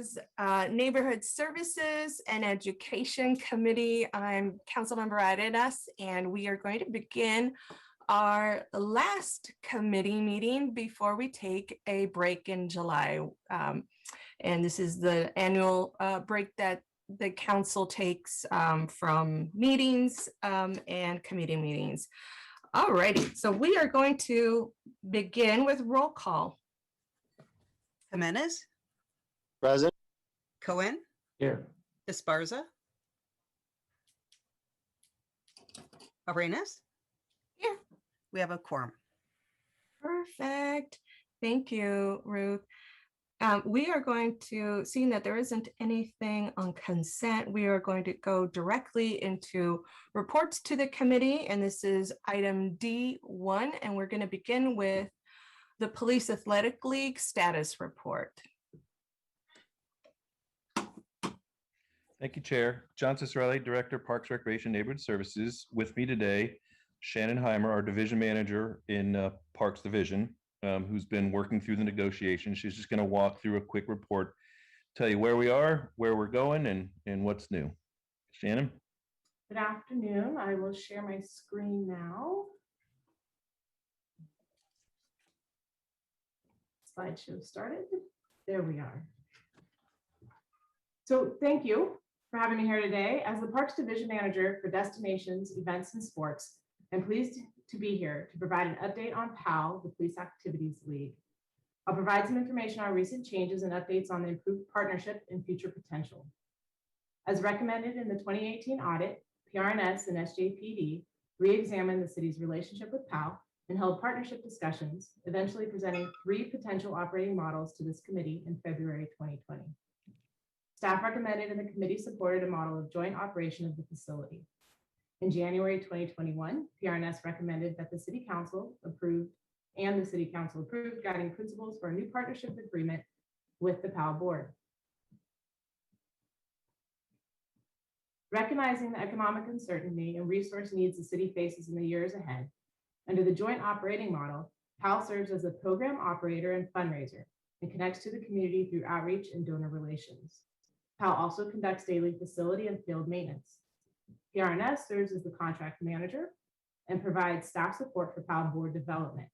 is Neighborhood Services and Education Committee. I'm Councilmember Arenas, and we are going to begin our last committee meeting before we take a break in July. And this is the annual break that the council takes from meetings and committee meetings. All righty, so we are going to begin with roll call. Jimenez, Present. Cohen, Here. Esparza, Arenas. Here. We have a quorum. Perfect. Thank you, Ruth. We are going to, seeing that there isn't anything on consent, we are going to go directly into reports to the committee. And this is item D1. And we're going to begin with the Police Athletic League status report. Thank you, Chair. John Cicerelli, Director, Parks, Recreation, Neighborhood Services. With me today, Shannon Heimer, our Division Manager in Parks Division, who's been working through the negotiations. She's just going to walk through a quick report, tell you where we are, where we're going, and what's new. Shannon? Good afternoon. I will share my screen now. Slideshow started. There we are. So thank you for having me here today. As the Parks Division Manager for Destinations, Events, and Sports, I'm pleased to be here to provide an update on PAL, the Police Activities League. I'll provide some information on recent changes and updates on the improved partnership and future potential. As recommended in the 2018 audit, PRNS and SJPD re-examined the city's relationship with PAL and held partnership discussions, eventually presenting 3 potential operating models to this committee in February 2020. Staff recommended and the committee supported a model of joint operation of the facility. In January 2021, PRNS recommended that the City Council approved guiding principles for a new partnership agreement with the PAL board. Recognizing the economic uncertainty and resource needs the city faces in the years ahead, under the joint operating model, PAL serves as a program operator and fundraiser and connects to the community through outreach and donor relations. PAL also conducts daily facility and field maintenance. PRNS serves as the contract manager and provides staff support for PAL board development.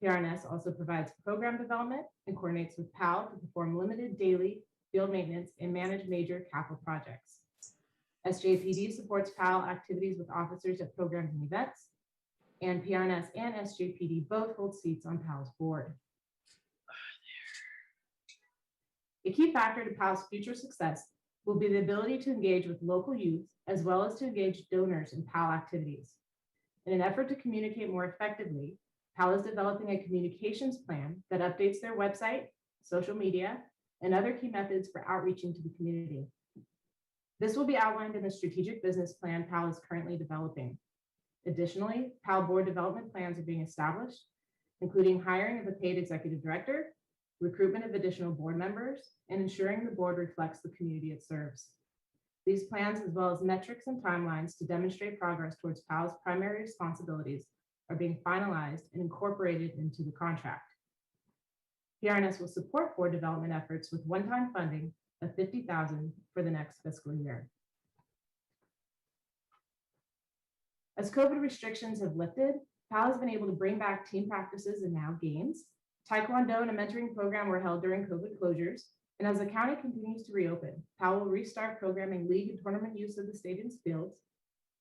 PRNS also provides program development and coordinates with PAL to perform limited daily field maintenance and manage major capital projects. SJPD supports PAL activities with officers at programs and events, and PRNS and SJPD both hold seats on PAL's board. A key factor to PAL's future success will be the ability to engage with local youth as well as to engage donors in PAL activities. In an effort to communicate more effectively, PAL is developing a communications plan that updates their website, social media, and other key methods for outreaching to the community. This will be outlined in the strategic business plan PAL is currently developing. Additionally, PAL board development plans are being established, including hiring of a paid executive director, recruitment of additional board members, and ensuring the board reflects the community it serves. These plans, as well as metrics and timelines to demonstrate progress towards PAL's primary responsibilities, are being finalized and incorporated into the contract. PRNS will support board development efforts with one-time funding of $50,000 for the next fiscal year. As COVID restrictions have lifted, PAL has been able to bring back team practices and now games. Taekwondo and a mentoring program were held during COVID closures, and as the county continues to reopen, PAL will restart programming league and tournament use of the stadium's fields,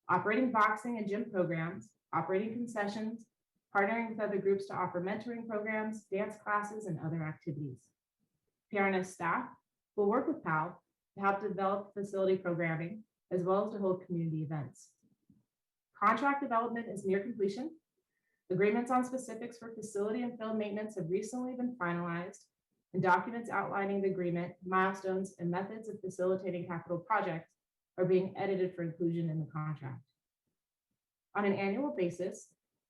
operating boxing and gym programs, operating concessions, partnering with other groups to offer mentoring programs, dance classes, and other activities. PRNS staff will work with PAL to help develop facility programming, as well as to hold community events. Contract development is near completion. Agreements on specifics for facility and field maintenance have recently been finalized, and documents outlining the agreement, milestones, and methods of facilitating capital projects are being edited for inclusion in the contract. On an annual basis,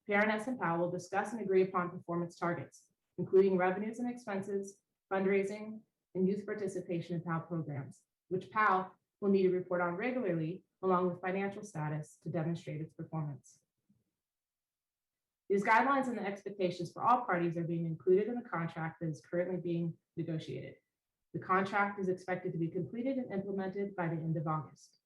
PRNS and PAL will discuss and agree upon performance targets, including revenues and expenses, fundraising, and youth participation in PAL programs, which PAL will need to report on regularly, along with financial status to demonstrate its performance. These guidelines and the expectations for all parties are being included in the contract that is currently being negotiated. The contract is expected to be completed and implemented by the end of August.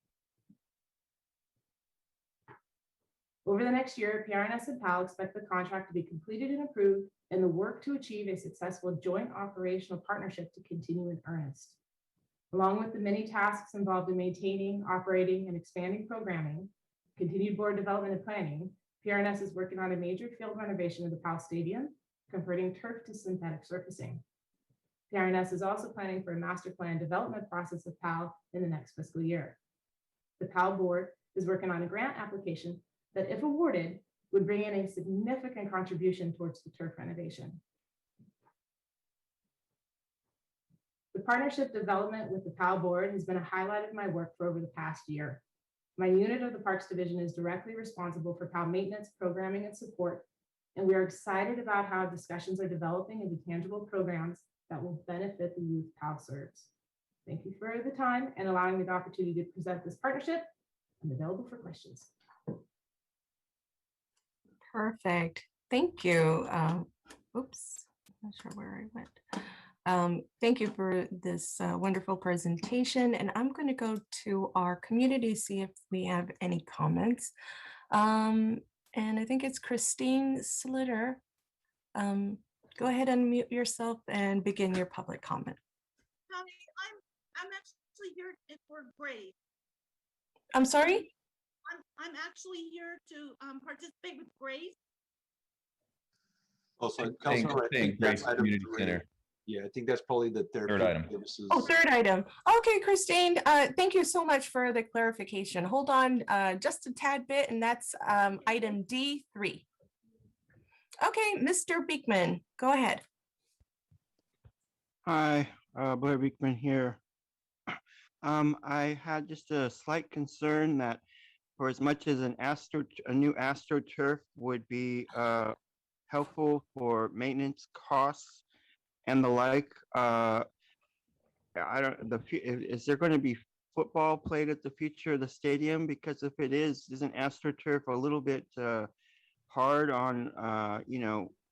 Over the next year, PRNS and PAL expect the contract to be completed and approved, and the work to achieve a successful joint operational partnership to continue in earnest. Along with the many tasks involved in maintaining, operating, and expanding programming, continued board development and planning, PRNS is working on a major field renovation of the PAL Stadium, converting turf to synthetic surfacing. PRNS is also planning for a master plan development process of PAL in the next fiscal year. The PAL board is working on a grant application that, if awarded, would bring in a significant contribution towards the turf renovation. The partnership development with the PAL board has been a highlight of my work for over the past year. My unit of the Parks Division is directly responsible for PAL maintenance, programming, and support, and we are excited about how discussions are developing into tangible programs that will benefit the youth PAL serves. Thank you for the time and allowing me the opportunity to present this partnership. I'm available for questions. Perfect. Thank you. Oops, not sure where I went. Thank you for this wonderful presentation. And I'm going to go to our community, see if we have any comments. And I think it's Christine Slitter. Go ahead and mute yourself and begin your public comment. Connie, I'm actually here for Grace. I'm sorry? I'm actually here to participate with Grace. Also, Saying Councilor, I think Grace that's item Community 3. Center. Yeah, I think that's probably the Third item. services. Oh, third item. Okay, Christine, thank you so much for the clarification. Hold on just a tad bit, and that's item D3. Okay, Mr. Beekman, go ahead. Hi, Blair Beekman here. I had just a slight concern that for as much as a new AstroTurf would be helpful for maintenance costs and the like, is there going to be football played at the future of the stadium? Because if it is, isn't AstroTurf a little bit hard on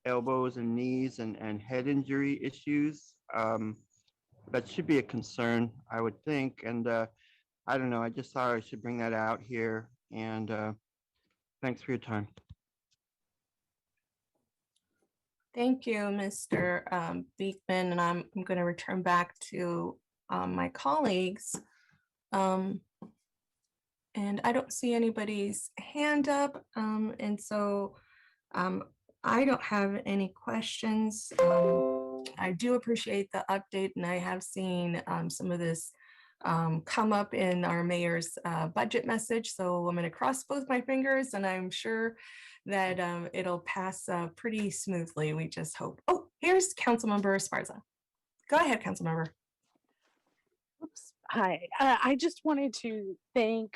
elbows and knees and head injury issues? That should be a concern, I would think. And I don't know, I just thought I should bring that out here. And thanks for your time. Thank you, Mr. Beekman, and I'm going to return back to my colleagues. And I don't see anybody's hand up, and so I don't have any questions. I do appreciate the update, and I have seen some of this come up in our mayor's budget message. So I'm going to cross both my fingers, and I'm sure that it'll pass pretty smoothly. We just hope. Oh, here's Councilmember Esparza. Go ahead, Councilmember. Oops. Hi, I just wanted to thank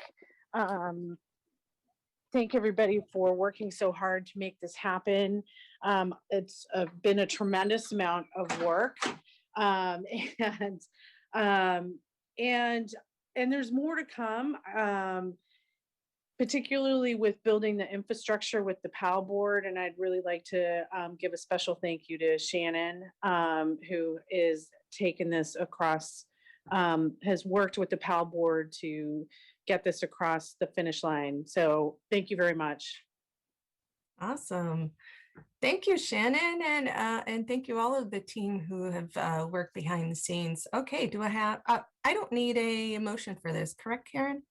everybody for working so hard to make this happen. It's been a tremendous amount of work, and there's more to come, particularly with building the infrastructure with the PAL board. And I'd really like to give a special thank you to Shannon, who is taking this across, has worked with the PAL board to get this across the finish line. So thank you very much. Awesome. Thank you, Shannon, and thank you all of the team who have worked behind the scenes. Okay, do I have, I don't need a motion for this, correct, Karen?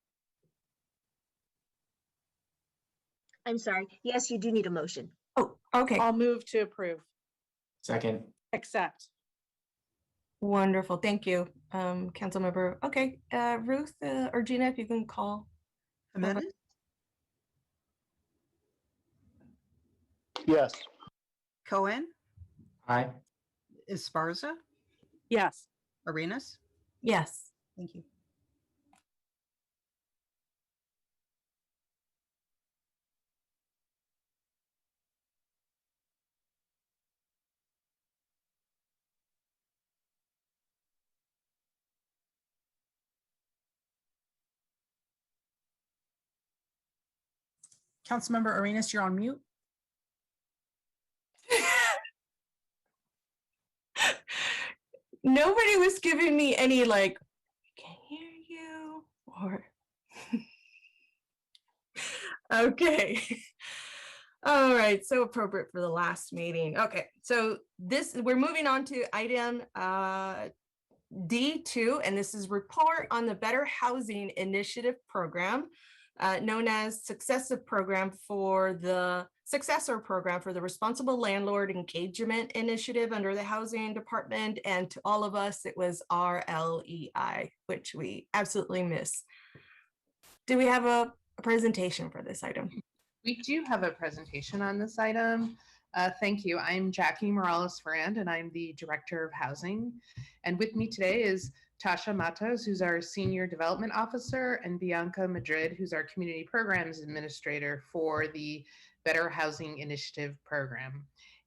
I'm sorry. Yes, you do need a motion. Oh, okay. I'll move to approve. Second. Accept. Wonderful. Thank you, Councilmember. Okay, Ruth or Gina, if you can call. Jimenez, Yes. Cohen, Aye. Esparza, Yes. Arenas. Yes. Thank you. Councilmember Arenas, you're on mute. nobody was giving me any like, "We can't hear you," or okay. All right, so appropriate for the last meeting. Okay, so we're moving on to item D2, and this is report on the Better Housing Initiative Program, known as successor program for the Responsible Landlord Engagement Initiative under the Housing Department. And to all of us, it was RLEI, which we absolutely miss. Do we have a presentation for this item? We do have a presentation on this item. Thank you. I'm Jackie Morales-Ferrand, and I'm the Director of Housing. And with me today is Tasha Matos, who's our Senior Development Officer, and Bianca Madrid, who's our Community Programs Administrator for the Better Housing Initiative Program.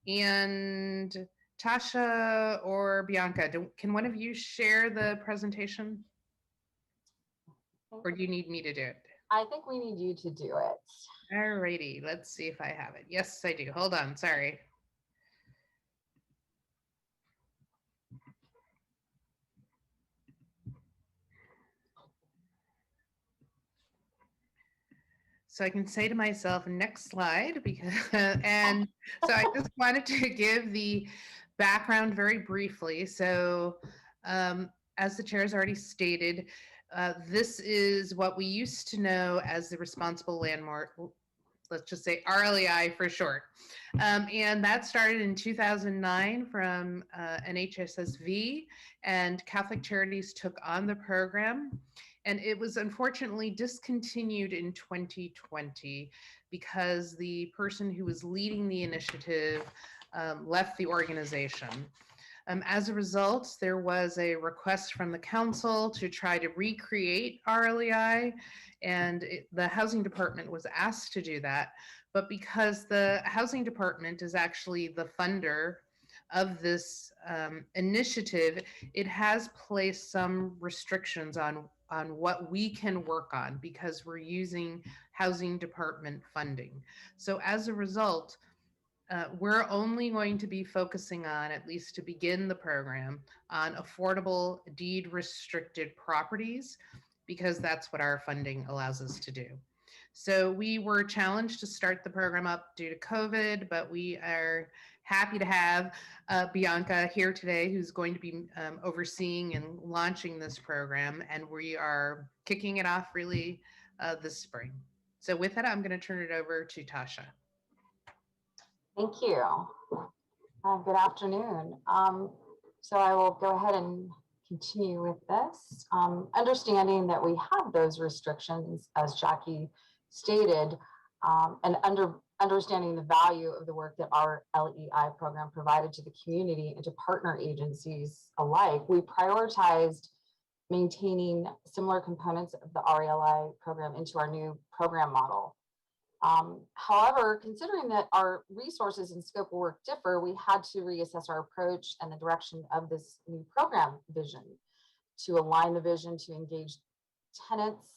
And Tasha or Bianca, can one of you share the presentation? Or do you need me to do it? I think we need you to do it. All righty, let's see if I have it. Yes, I do. Hold on, sorry. So I can say to myself, next slide, because, and so I just wanted to give the background very briefly. So as the chair has already stated, this is what we used to know as the Responsible Landlord, let's just say RLEI for short. And that started in 2009 from NHSSV, and Catholic Charities took on the program. And it was unfortunately discontinued in 2020 because the person who was leading the initiative left the organization. As a result, there was a request from the council to try to recreate RLEI, and the housing department was asked to do that. But because the housing department is actually the funder of this initiative, it has placed some restrictions on what we can work on because we're using housing department funding. So as a result, we're only going to be focusing on, at least to begin the program, on affordable deed restricted properties, because that's what our funding allows us to do. So we were challenged to start the program up due to COVID, but we are happy to have Bianca here today, who's going to be overseeing and launching this program, and we are kicking it off really this spring. So with that, I'm going to turn it over to Tasha. Thank you. Good afternoon. So I will go ahead and continue with this. Understanding that we have those restrictions, as Jackie stated, and understanding the value of the work that our LEI program provided to the community and to partner agencies alike, we prioritized maintaining similar components of the RLI program into our new program model. However, considering that our resources and scope of work differ, we had to reassess our approach and the direction of this new program vision to align the vision to engage tenants,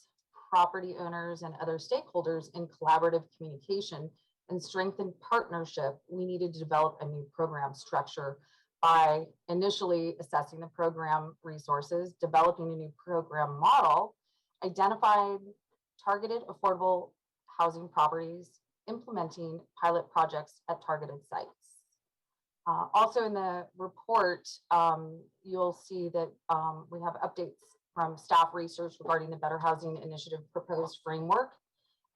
property owners, and other stakeholders in collaborative communication and strengthen partnership. We needed to develop a new program structure by initially assessing the program resources, developing a new program model, identifying targeted affordable housing properties, implementing pilot projects at targeted sites. Also in the report, you'll see that we have updates from staff research regarding the Better Housing Initiative proposed framework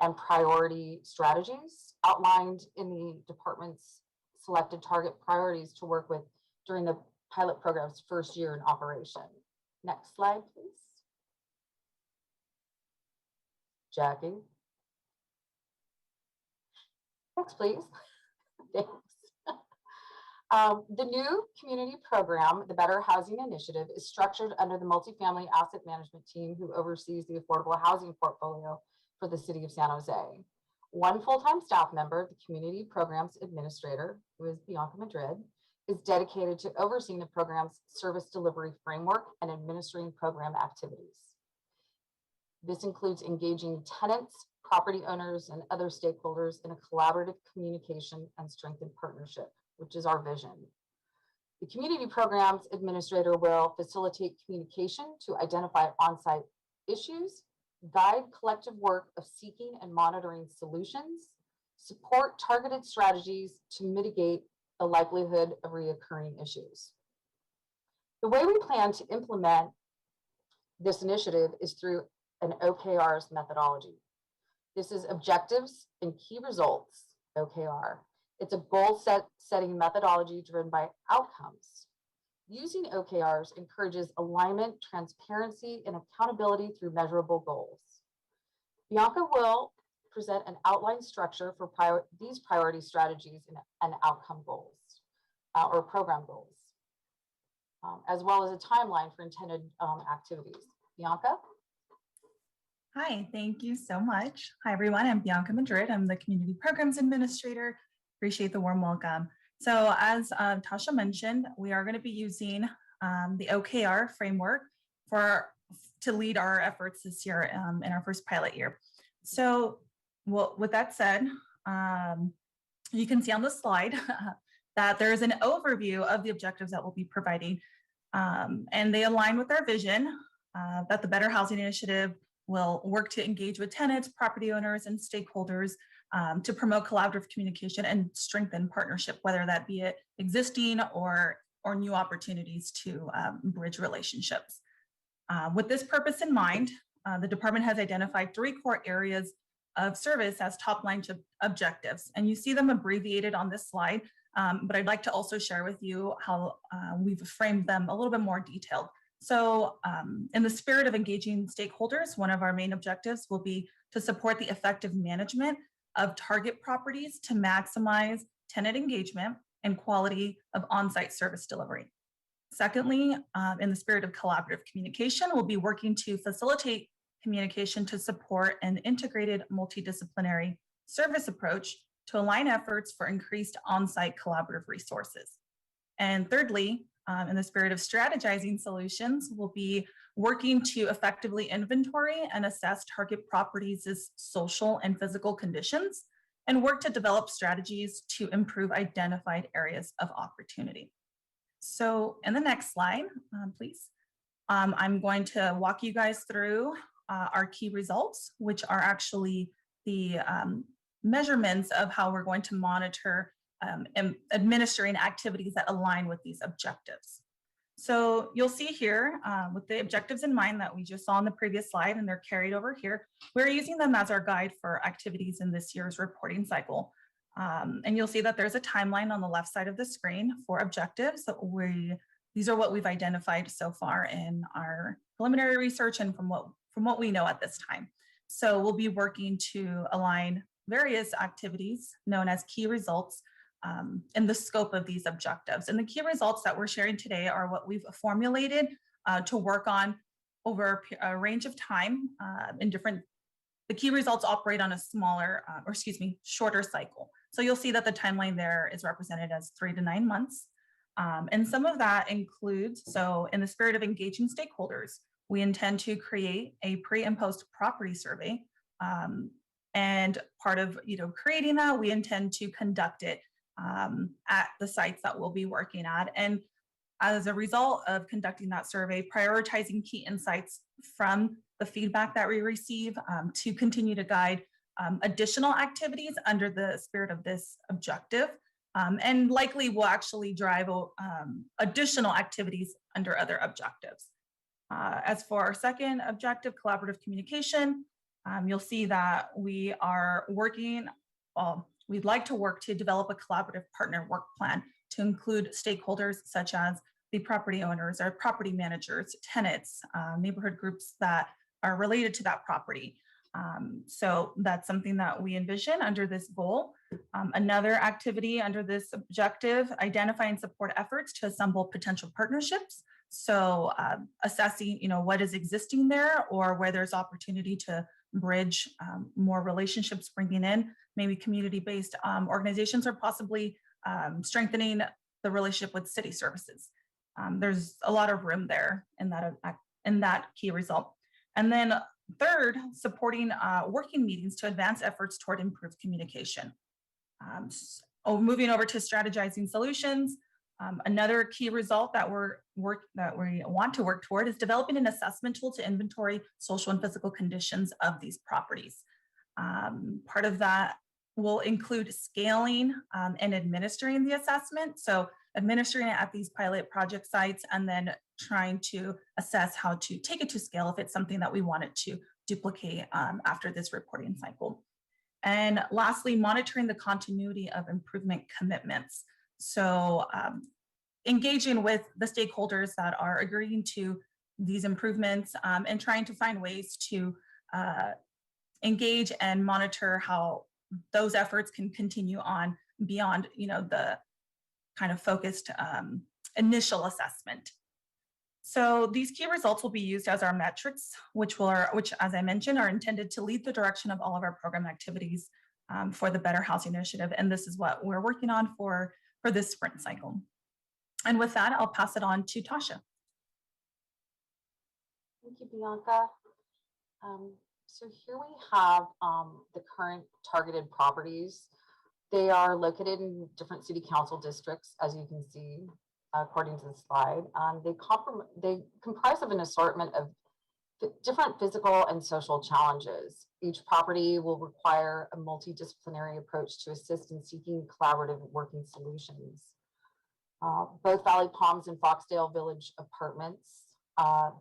and priority strategies outlined in the department's selected target priorities to work with during the pilot program's first year in operation. Next slide, please. Jackie. Next, please. Thanks. The new community program, the Better Housing Initiative, is structured under the multifamily asset management team who oversees the affordable housing portfolio for the city of San Jose. One full-time staff member, the community programs administrator, who is Bianca Madrid, is dedicated to overseeing the program's service delivery framework and administering program activities. This includes engaging tenants, property owners, and other stakeholders in a collaborative communication and strengthened partnership, which is our vision. The community programs administrator will facilitate communication to identify on-site issues, guide collective work of seeking and monitoring solutions, support targeted strategies to mitigate the likelihood of reoccurring issues. The way we plan to implement this initiative is through an OKRs methodology. This is objectives and key results, OKR. It's a goal setting methodology driven by outcomes. Using OKRs encourages alignment, transparency, and accountability through measurable goals. Bianca will present an outline structure for these priority strategies and outcome goals or program goals, as well as a timeline for intended activities. Bianca? Hi, thank you so much. Hi, everyone. I'm Bianca Madrid. I'm the Community Programs Administrator. Appreciate the warm welcome. So as Tasha mentioned, we are going to be using the OKR framework to lead our efforts this year in our first pilot year. So with that said, you can see on the slide that there is an overview of the objectives that we'll be providing, and they align with our vision that the Better Housing Initiative will work to engage with tenants, property owners, and stakeholders to promote collaborative communication and strengthen partnership, whether that be it existing or new opportunities to bridge relationships. With this purpose in mind, the department has identified 3 core areas of service as top line objectives, and you see them abbreviated on this slide, but I'd like to also share with you how we've framed them a little bit more detailed. So in the spirit of engaging stakeholders, one of our main objectives will be to support the effective management of target properties to maximize tenant engagement and quality of on-site service delivery. Secondly, in the spirit of collaborative communication, we'll be working to facilitate communication to support an integrated multidisciplinary service approach to align efforts for increased on-site collaborative resources. And thirdly, in the spirit of strategizing solutions, we'll be working to effectively inventory and assess target properties' social and physical conditions and work to develop strategies to improve identified areas of opportunity. So in the next slide, please, I'm going to walk you guys through our key results, which are actually the measurements of how we're going to monitor administering activities that align with these objectives. So you'll see here with the objectives in mind that we just saw on the previous slide, and they're carried over here, we're using them as our guide for activities in this year's reporting cycle. And you'll see that there's a timeline on the left side of the screen for objectives. These are what we've identified so far in our preliminary research and from what we know at this time. So we'll be working to align various activities known as key results in the scope of these objectives. And the key results that we're sharing today are what we've formulated to work on over a range of time the key results operate on a shorter cycle. So you'll see that the timeline there is represented as 3 to 9 months. And some of that includes, so in the spirit of engaging stakeholders, we intend to create a pre and post property survey. And part of creating that, we intend to conduct it at the sites that we'll be working at. And as a result of conducting that survey, prioritizing key insights from the feedback that we receive to continue to guide additional activities under the spirit of this objective. And likely will actually drive additional activities under other objectives. As for our second objective, collaborative communication, you'll see that we are working, we'd like to work to develop a collaborative partner work plan to include stakeholders such as the property owners or property managers, tenants, neighborhood groups that are related to that property. So that's something that we envision under this goal. Another activity under this objective, identify and support efforts to assemble potential partnerships. So assessing, what is existing there or where there's opportunity to bridge more relationships, bringing in maybe community-based organizations or possibly strengthening the relationship with city services. There's a lot of room there in that key result. And then third, supporting working meetings to advance efforts toward improved communication. Moving over to strategizing solutions, Another key result that we want to work toward is developing an assessment tool to inventory social and physical conditions of these properties. Part of that will include scaling and administering the assessment. So administering it at these pilot project sites and then trying to assess how to take it to scale if it's something that we wanted to duplicate after this reporting cycle. And lastly, monitoring the continuity of improvement commitments. So engaging with the stakeholders that are agreeing to these improvements and trying to find ways to engage and monitor how those efforts can continue on beyond, the kind of focused initial assessment. So these key results will be used as our metrics, which, as I mentioned, are intended to lead the direction of all of our program activities for the Better Housing Initiative. And this is what we're working on for this sprint cycle. And with that, I'll pass it on to Tasha. Thank you, Bianca. So here we have the current targeted properties. They are located in different city council districts, as you can see, according to the slide. They comprise of an assortment of different physical and social challenges. Each property will require a multidisciplinary approach to assist in seeking collaborative working solutions. Both Valley Palms and Foxdale Village Apartments,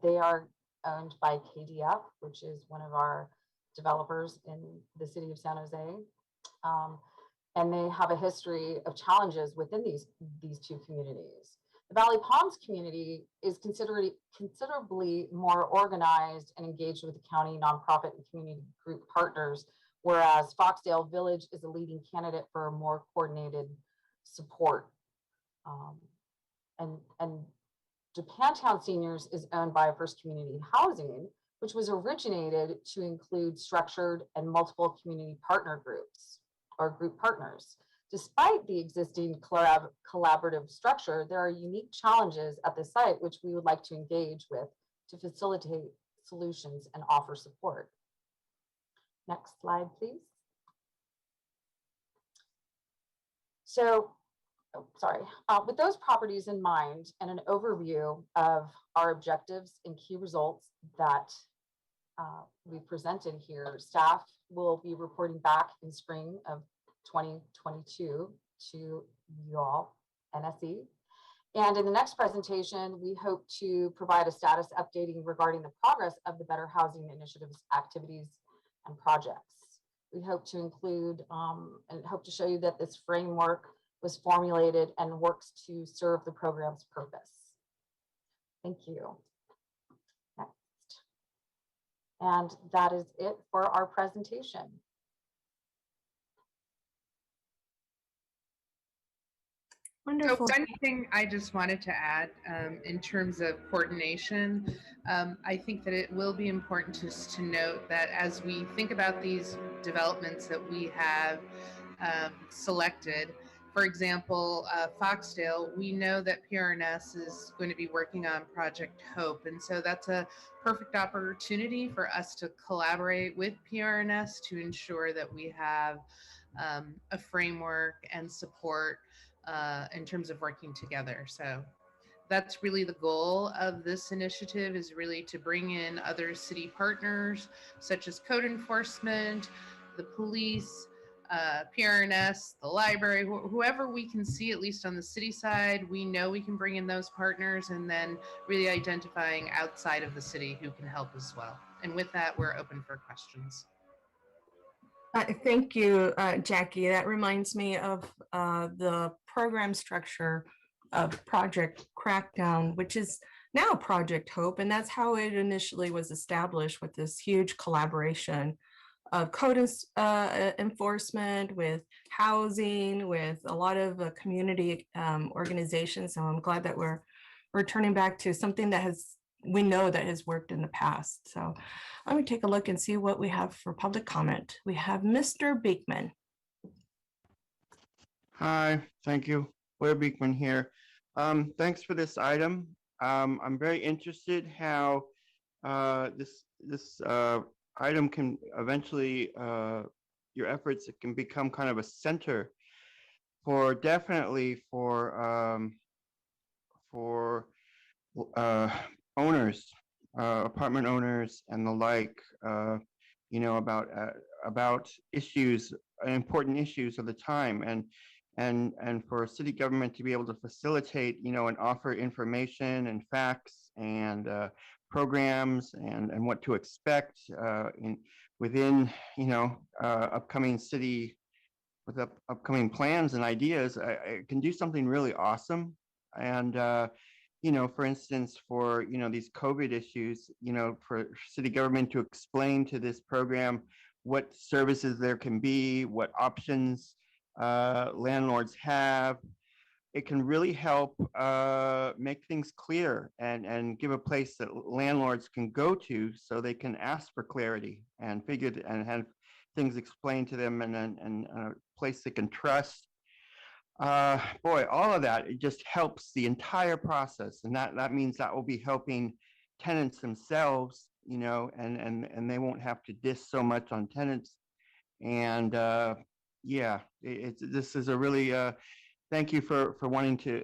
they are owned by KDF, which is one of our developers in the city of San Jose. And they have a history of challenges within these two communities. The Valley Palms community is considerably more organized and engaged with the county, nonprofit, and community group partners, whereas Foxdale Village is a leading candidate for a more coordinated support. And Japantown Seniors is owned by First Community Housing, which was originated to include structured and multiple community partner groups or group partners. Despite the existing collaborative structure, there are unique challenges at the site which we would like to engage with to facilitate solutions and offer support. Next slide, please. So, with those properties in mind and an overview of our objectives and key results that we presented here, staff will be reporting back in spring of 2022 to you all, NSE. And in the next presentation, we hope to provide a status updating regarding the progress of the Better Housing Initiative's activities and projects. We hope to include and hope to show you that this framework was formulated and works to serve the program's purpose. Thank you. Next. And that is it for our presentation. Wonderful. So one thing I just wanted to add in terms of coordination, I think that it will be important just to note that as we think about these developments that we have selected, for example, Foxdale, we know that PRNS is going to be working on Project Hope. And so that's a perfect opportunity for us to collaborate with PRNS to ensure that we have a framework and support in terms of working together. So that's really the goal of this initiative, is really to bring in other city partners such as code enforcement, the police, PRNS, the library, whoever we can see, at least on the city side, we know we can bring in those partners, and then really identifying outside of the city who can help as well. And with that, we're open for questions. Thank you, Jackie. That reminds me of the program structure of Project Crackdown, which is now Project Hope. And that's how it initially was established, with this huge collaboration of code enforcement, with housing, with a lot of community organizations. So I'm glad that we're turning back to something that we know that has worked in the past. So let me take a look and see what we have for public comment. We have Mr. Beekman. Hi, thank you. Blair Beekman here. Thanks for this item. I'm very interested how this item can eventually, your efforts, it can become kind of a center for definitely for for uh, owners, apartment owners and the like, you know, about issues, important issues of the time, and for city government to be able to facilitate, you know, and offer information and facts and programs and what to expect within, you know, upcoming city with upcoming plans and ideas, I can do something really awesome. And you know, for instance, for, you know, these COVID issues, you know, for city government to explain to this program what services there can be, what options landlords have, it can really help make things clear and give a place that landlords can go to so they can ask for clarity and and have things explained to them, and a place they can trust. Boy, all of that, it just helps the entire process, and that means that will be helping tenants themselves, you know, and they won't have to diss so much on tenants. And yeah, this is a really thank you for wanting to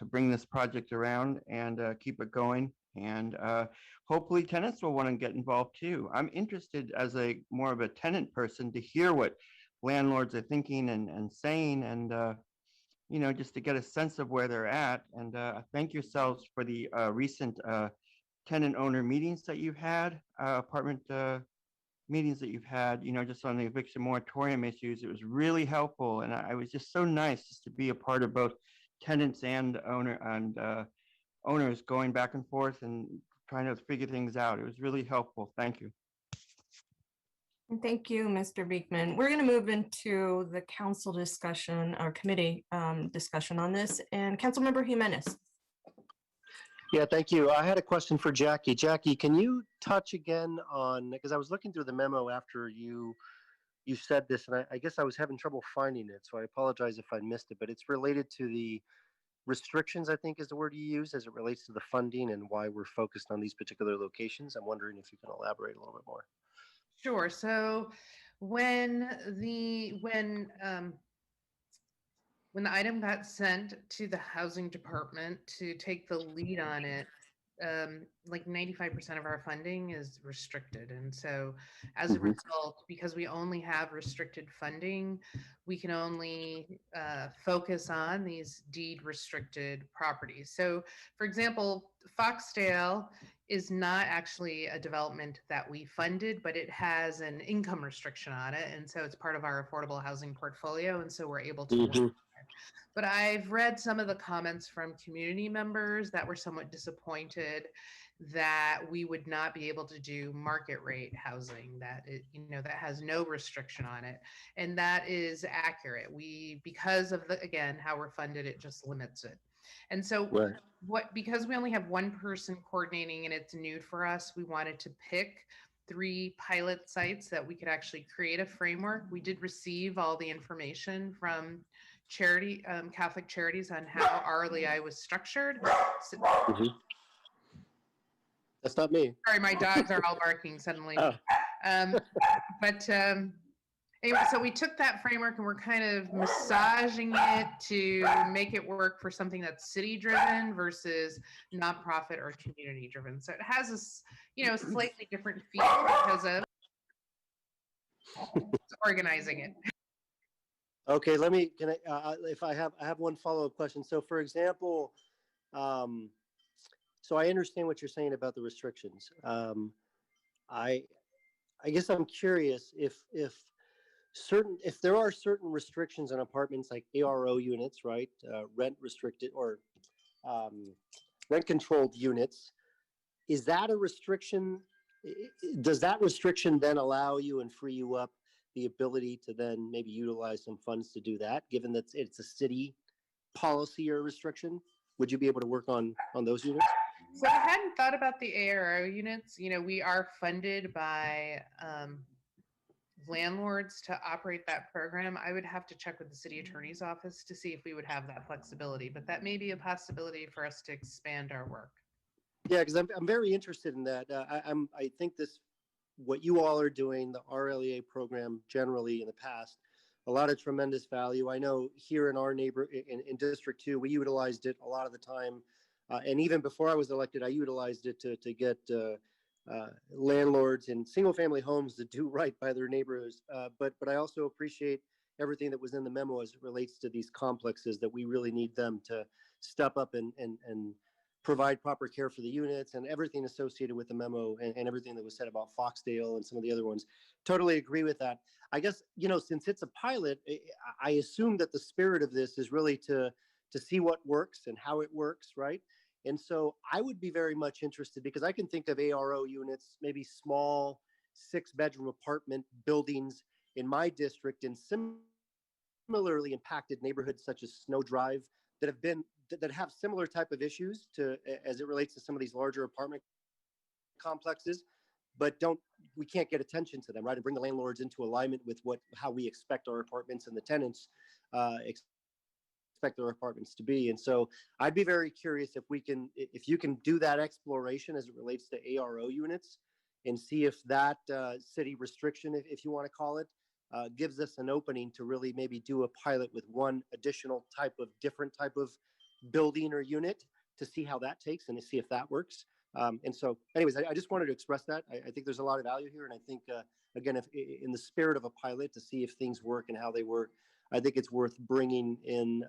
bring this project around and keep it going. And hopefully tenants will want to get involved too. I'm interested as a more of a tenant person to hear what landlords are thinking and saying, and you know, just to get a sense of where they're at. And thank yourselves for the recent tenant owner meetings that you've had, apartment meetings that you've had, you know, just on the eviction moratorium issues. It was really helpful. And I was just so nice just to be a part of both tenants and owners going back and forth and trying to figure things out. It was really helpful. Thank you. And thank you, Mr. Beekman. We're going to move into the council discussion or committee discussion on this. And Councilmember Jimenez. Yeah, thank you. I had a question for Jackie. Jackie, can you touch again on, because I was looking through the memo after you said this, and I guess I was having trouble finding it, so I apologize if I missed it, but it's related to the restrictions, I think is the word you use, as it relates to the funding and why we're focused on these particular locations. I'm wondering if you can elaborate a little bit more. Sure. So when the item got sent to the housing department to take the lead on it, like 95% of our funding is restricted. And so as a result, because we only have restricted funding, we can only focus on these deed restricted properties. So for example, Foxdale is not actually a development that we funded, but it has an income restriction on it. And so it's part of our affordable housing portfolio. And so we're able to but I've read some of the comments from community members that were somewhat disappointed that we would not be able to do market rate housing, that it, you know, that has no restriction on it. And that is accurate. Because of again, how we're funded, it just limits it. And so because we only have one person coordinating and it's new for us, we wanted to pick 3 pilot sites that we could actually create a framework. We did receive all the information from Catholic Charities on how RLEI was structured. So, that's not me. Sorry, my dogs are all barking suddenly. Oh. Anyway, so we took that framework and we're kind of massaging it to make it work for something that's city driven versus nonprofit or community driven. So it has this, you know, slightly different feel because of organizing it. Okay, I have one follow-up question. So for example, so I understand what you're saying about the restrictions. I guess I'm curious if there are certain restrictions on apartments like ARO units, right? Rent restricted or rent controlled units. Is that a restriction? Does that restriction then allow you and free you up the ability to then maybe utilize some funds to do that, given that it's a city policy or restriction? Would you be able to work on those units? So I hadn't thought about the ARO units. You know, we are funded by landlords to operate that program. I would have to check with the city attorney's office to see if we would have that flexibility, but that may be a possibility for us to expand our work. Yeah, because I'm very interested in that. I think what you all are doing, the RLEA program generally in the past, a lot of tremendous value. I know here in our in District 2, we utilized it a lot of the time And even before I was elected, I utilized it to get landlords in single family homes to do right by their neighbors. But I also appreciate everything that was in the memo as it relates to these complexes, that we really need them to step up and provide proper care for the units and everything associated with the memo, and everything that was said about Foxdale and some of the other ones. Totally agree with that. I guess, since it's a pilot, I assume that the spirit of this is really to see what works and how it works, right? And so I would be very much interested, because I can think of ARO units, maybe small 6-bedroom apartment buildings in my district in similarly impacted neighborhoods such as Snow Drive that have similar type of issues as it relates to some of these larger apartment complexes, but we can't get attention to them, right? And bring the landlords into alignment with how we expect our apartments and the tenants expect their apartments to be. And so I'd be very curious if you can do that exploration as it relates to ARO units, and see if that city restriction, if you want to call it, gives us an opening to really maybe do a pilot with one additional different type of building or unit, to see how that takes and to see if that works. And so anyways, I just wanted to express that. I think there's a lot of value here. And I think, again, if in the spirit of a pilot, to see if things work and how they work, I think it's worth bringing in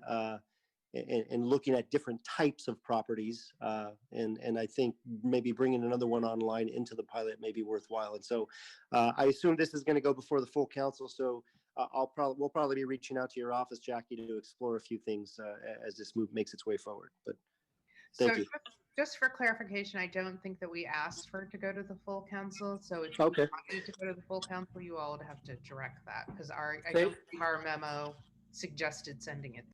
and looking at different types of properties. And I think maybe bringing another one online into the pilot may be worthwhile. And so I assume this is going to go before the full council. So we'll probably be reaching out to your office, Jackie, to explore a few things as this move makes its way forward. But thank you. Just for clarification, I don't think that we asked for it to go to the full council. So if you Okay. wanted it to go to the full council, you all would have to direct that, because I don't think our memo suggested sending it.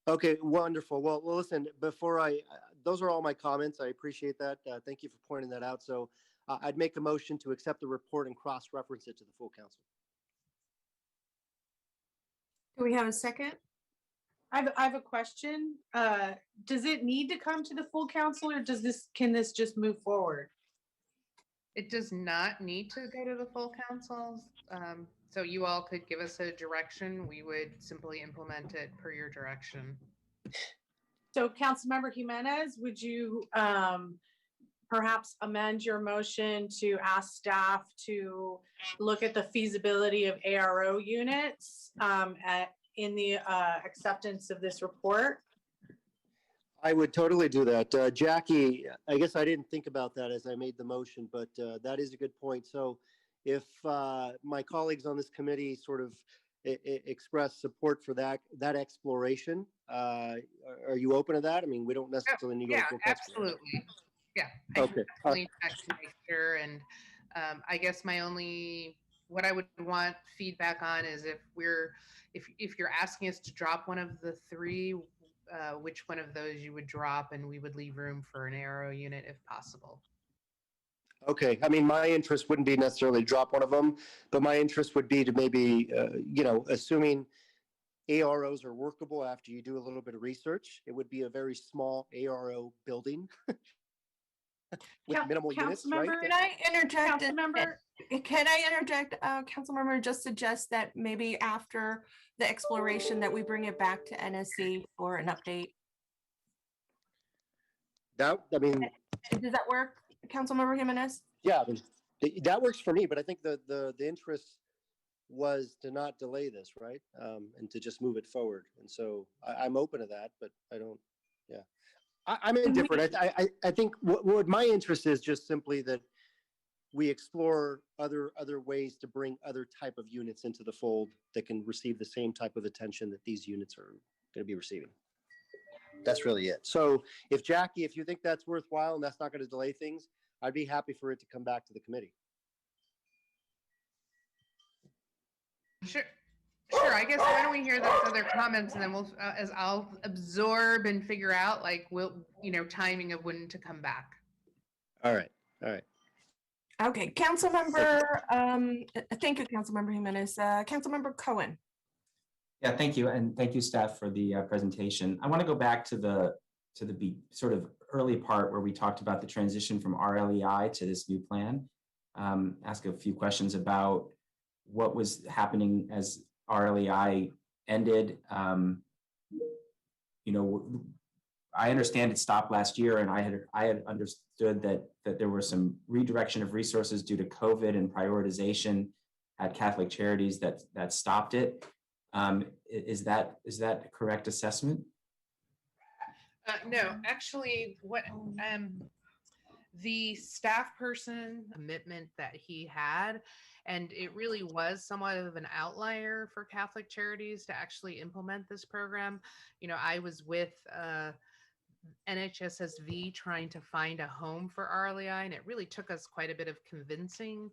Okay, wonderful. Well, listen, those are all my comments. I appreciate that. Thank you for pointing that out. So I'd make a motion to accept the report and cross-reference it to the full council. Do we have a second? I have a question. Does it need to come to the full council, or can this just move forward? It does not need to go to the full council. So you all could give us a direction. We would simply implement it per your direction. So Councilmember Jimenez, would you perhaps amend your motion to ask staff to look at the feasibility of ARO units in the acceptance of this report? I would totally do that. Jackie, I guess I didn't think about that as I made the motion, but that is a good point. So if my colleagues on this committee sort of express support for that exploration, are you open to that? I mean, we don't necessarily need to go full council. Absolutely. Yeah. Okay. Definitely check to make sure. And I guess what I would want feedback on is if you're asking us to drop one of the three, which one of those you would drop, and we would leave room for an ARO unit if possible. Okay. I mean, my interest wouldn't be necessarily to drop one of them, but my interest would be to maybe, assuming AROs are workable after you do a little bit of research, it would be a very small ARO building with minimal units, right? Can I interject? Councilmember, just suggest that maybe after the exploration that we bring it back to NSC for an update. Does that work, Councilmember Jimenez? Yeah, I mean, that works for me, but I think the interest was to not delay this, right? And to just move it forward. And so I'm open to that, but I don't, yeah. I'm indifferent. I think what my interest is just simply that we explore other ways to bring other type of units into the fold that can receive the same type of attention that these units are going to be receiving. That's really it. So if Jackie, if you think that's worthwhile and that's not going to delay things, I'd be happy for it to come back to the committee. Sure. I guess why don't we hear those other comments, and then we'll, as I'll absorb and figure out, timing of when to come back. All right. Okay, Councilmember, thank you, Councilmember Jimenez. Councilmember Cohen. Yeah, thank you. And thank you, staff, for the presentation. I want to go back to the sort of early part where we talked about the transition from RLEI to this new plan. Ask a few questions about what was happening as RLEI ended. I understand it stopped last year, and I had understood that there was some redirection of resources due to COVID and prioritization at Catholic Charities that stopped it. Is that a correct assessment? No, actually, what the staff person commitment that he had, and it really was somewhat of an outlier for Catholic Charities to actually implement this program. You know, I was with NHSSV trying to find a home for RLEI, and it really took us quite a bit of convincing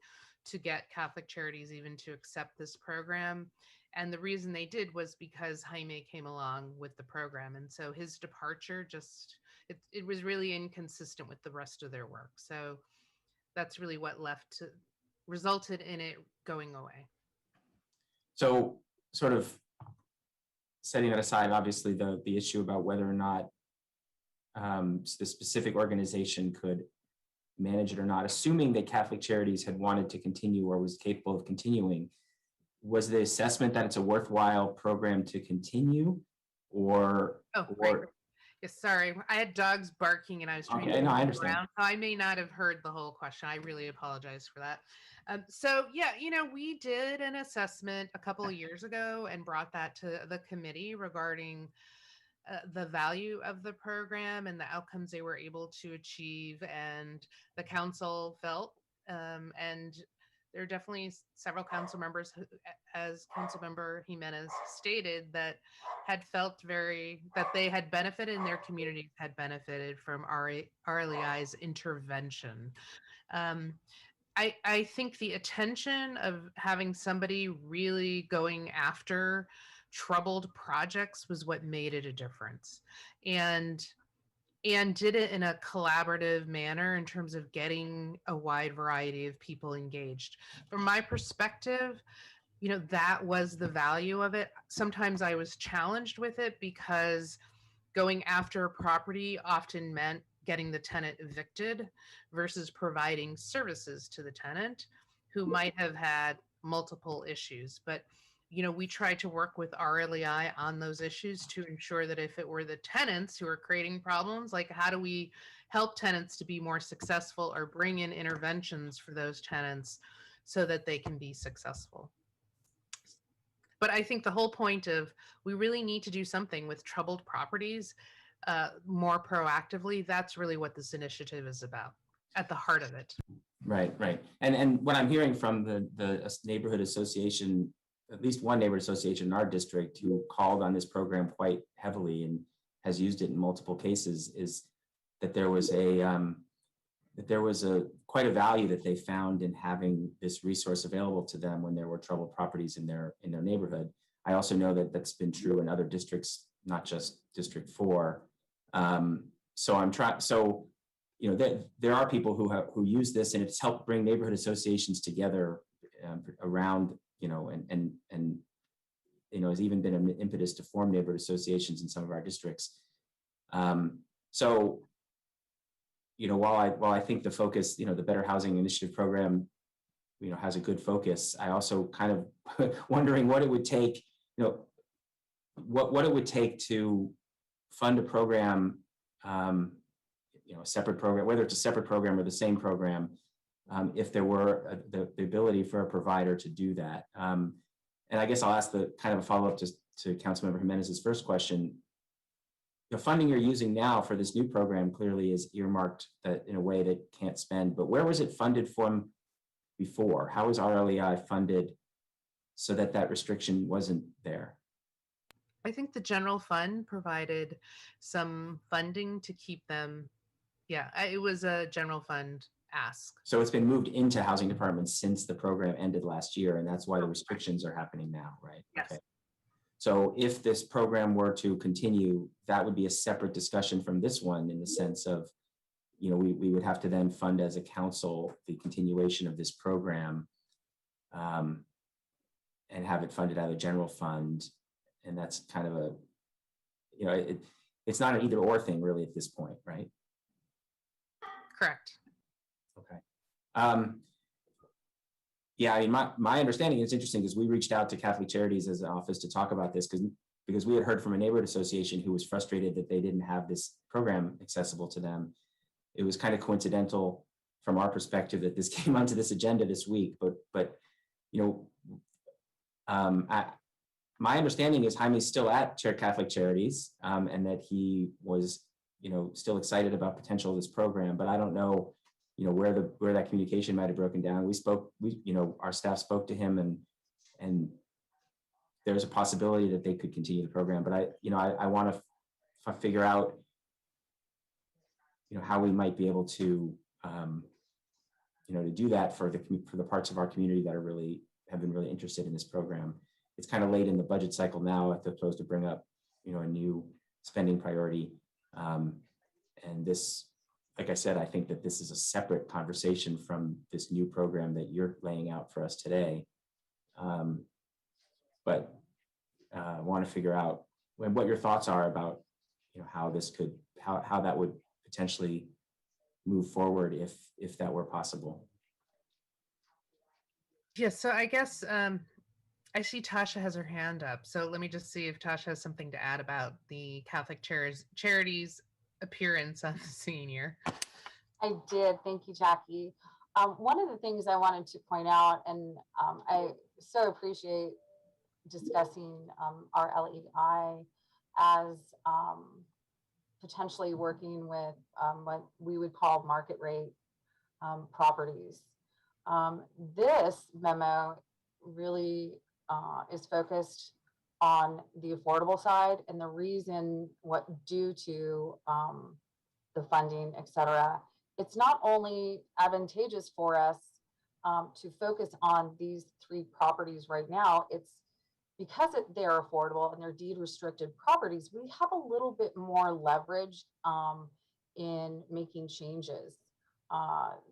to get Catholic Charities even to accept this program. And the reason they did was because Jaime came along with the program. And so his departure just, it was really inconsistent with the rest of their work. So that's really what resulted in it going away. So sort of setting that aside, obviously the issue about whether or not the specific organization could manage it or not, assuming that Catholic Charities had wanted to continue or was capable of continuing, was the assessment that it's a worthwhile program to continue, or? Right. Yes, sorry, I had dogs barking and I was trying to I move understand. around, so I may not have heard the whole question. I really apologize for that. So yeah, you know, we did an assessment a couple of years ago and brought that to the committee regarding the value of the program and the outcomes they were able to achieve, and the council felt, and there are definitely several council members, as Councilmember Jimenez stated, that had felt that they had benefited and their communities had benefited from RLEI's intervention. I think the attention of having somebody really going after troubled projects was what made it a difference, and did it in a collaborative manner in terms of getting a wide variety of people engaged. From my perspective, you know, that was the value of it. Sometimes I was challenged with it because going after a property often meant getting the tenant evicted versus providing services to the tenant who might have had multiple issues. But you know, we tried to work with RLEI on those issues to ensure that if it were the tenants who are creating problems, like how do we help tenants to be more successful or bring in interventions for those tenants so that they can be successful. But I think the whole point of we really need to do something with troubled properties more proactively. That's really what this initiative is about, at the heart of it. Right. And what I'm hearing from the neighborhood association, at least one neighborhood association in our district who called on this program quite heavily and has used it in multiple cases, is that there was quite a value that they found in having this resource available to them when there were troubled properties in their neighborhood. I also know that that's been true in other districts, not just District 4. So you know, there are people who use this, and it's helped bring neighborhood associations together around, you know, and you know, has even been an impetus to form neighborhood associations in some of our districts. So, you know, while I think the focus, you know, the Better Housing Initiative program, you know, has a good focus, I also kind of wondering what it would take, you know, what it would take to fund a program, you know, a separate program, whether it's a separate program or the same program, if there were the ability for a provider to do that. And I guess I'll ask the kind of a follow-up to Councilmember Jimenez's first question. The funding you're using now for this new program clearly is earmarked that in a way that can't spend, but where was it funded from before? How was RLEI funded so that restriction wasn't there? I think the general fund provided some funding to keep them. Yeah, it was a general fund ask. So it's been moved into housing departments since the program ended last year, and that's why the restrictions are happening now, right? Yes. Okay. So if this program were to continue, that would be a separate discussion from this one, in the sense of, you know, we would have to then fund as a council the continuation of this program, and have it funded out of the general fund. And that's kind of a, you know, it's not an either or thing really at this point, right? Correct. Okay. Yeah, I mean, my understanding is interesting because we reached out to Catholic Charities as an office to talk about this, because because we had heard from a neighborhood association who was frustrated that they didn't have this program accessible to them. It was kind of coincidental from our perspective that this came onto this agenda this week, but you know, my understanding is Jaime's still at Catholic Charities, and that he was, you know, still excited about potential of this program, but I don't know, you know, where that communication might have broken down. You know, our staff spoke to him, and there's a possibility that they could continue the program, but I want to figure out, you know, how we might be able to, you know, to do that for the parts of our community that have been really interested in this program. It's kind of late in the budget cycle now, as opposed to bring up, you know, a new spending priority. And this, like I said, I think that this is a separate conversation from this new program that you're laying out for us today. But I want to figure out what your thoughts are about, you know, how that would potentially move forward if that were possible. Yes, so I guess I see Tasha has her hand up. So let me just see if Tasha has something to add about the Catholic Charities appearance on the senior. I did. Thank you, Jackie. One of the things I wanted to point out, and I so appreciate discussing our LEI as potentially working with what we would call market rate properties. This memo really is focused on the affordable side, and the reason due to the funding, et cetera, it's not only advantageous for us to focus on these 3 properties right now, it's because they're affordable and they're deed restricted properties, we have a little bit more leverage in making changes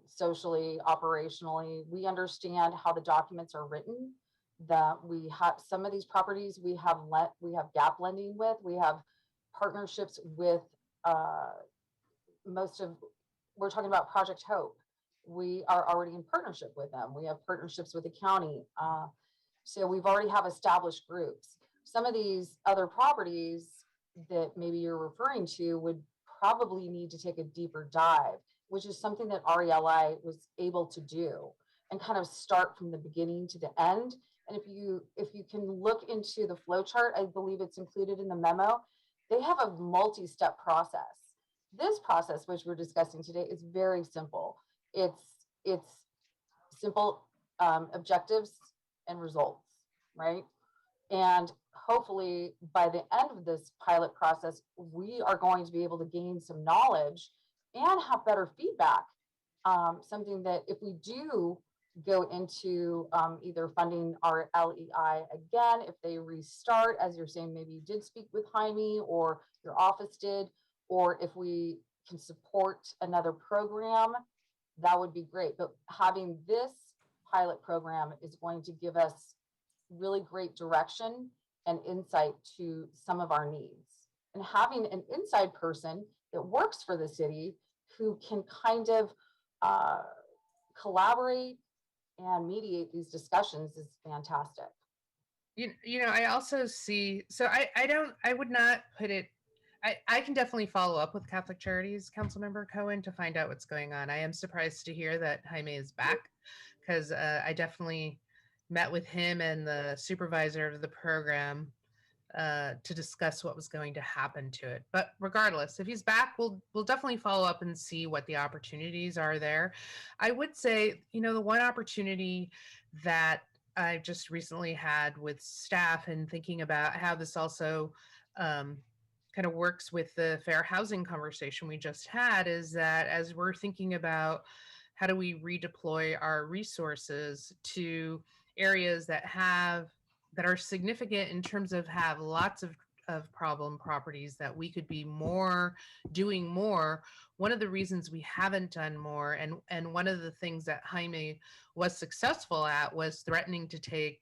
socially, operationally. We understand how the documents are written, that we have some of these properties we have gap lending with, we have partnerships with we're talking about Project Hope. We are already in partnership with them. We have partnerships with the county. So we've already have established groups. Some of these other properties that maybe you're referring to would probably need to take a deeper dive, which is something that RELI was able to do and kind of start from the beginning to the end. And if you can look into the flow chart, I believe it's included in the memo, they have a multi-step process. This process, which we're discussing today, is very simple. It's simple objectives and results, right? And hopefully by the end of this pilot process, we are going to be able to gain some knowledge and have better feedback. Something that if we do go into either funding our LEI again, if they restart, as you're saying, maybe you did speak with Jaime or your office did, or if we can support another program, that would be great. But having this pilot program is going to give us really great direction and insight to some of our needs. And having an inside person that works for the city who can kind of collaborate and mediate these discussions is fantastic. You know, I also see, so I would not put it, I can definitely follow up with Catholic Charities Councilmember Cohen to find out what's going on. I am surprised to hear that Jaime is back, because I definitely met with him and the supervisor of the program to discuss what was going to happen to it. But regardless, if he's back, we'll definitely follow up and see what the opportunities are there. I would say, you know, the one opportunity that I just recently had with staff and thinking about how this also kind of works with the fair housing conversation we just had is that as we're thinking about how do we redeploy our resources to areas that are significant in terms of have lots of problem properties that we could be doing more. One of the reasons we haven't done more, and one of the things that Jaime was successful at, was threatening to take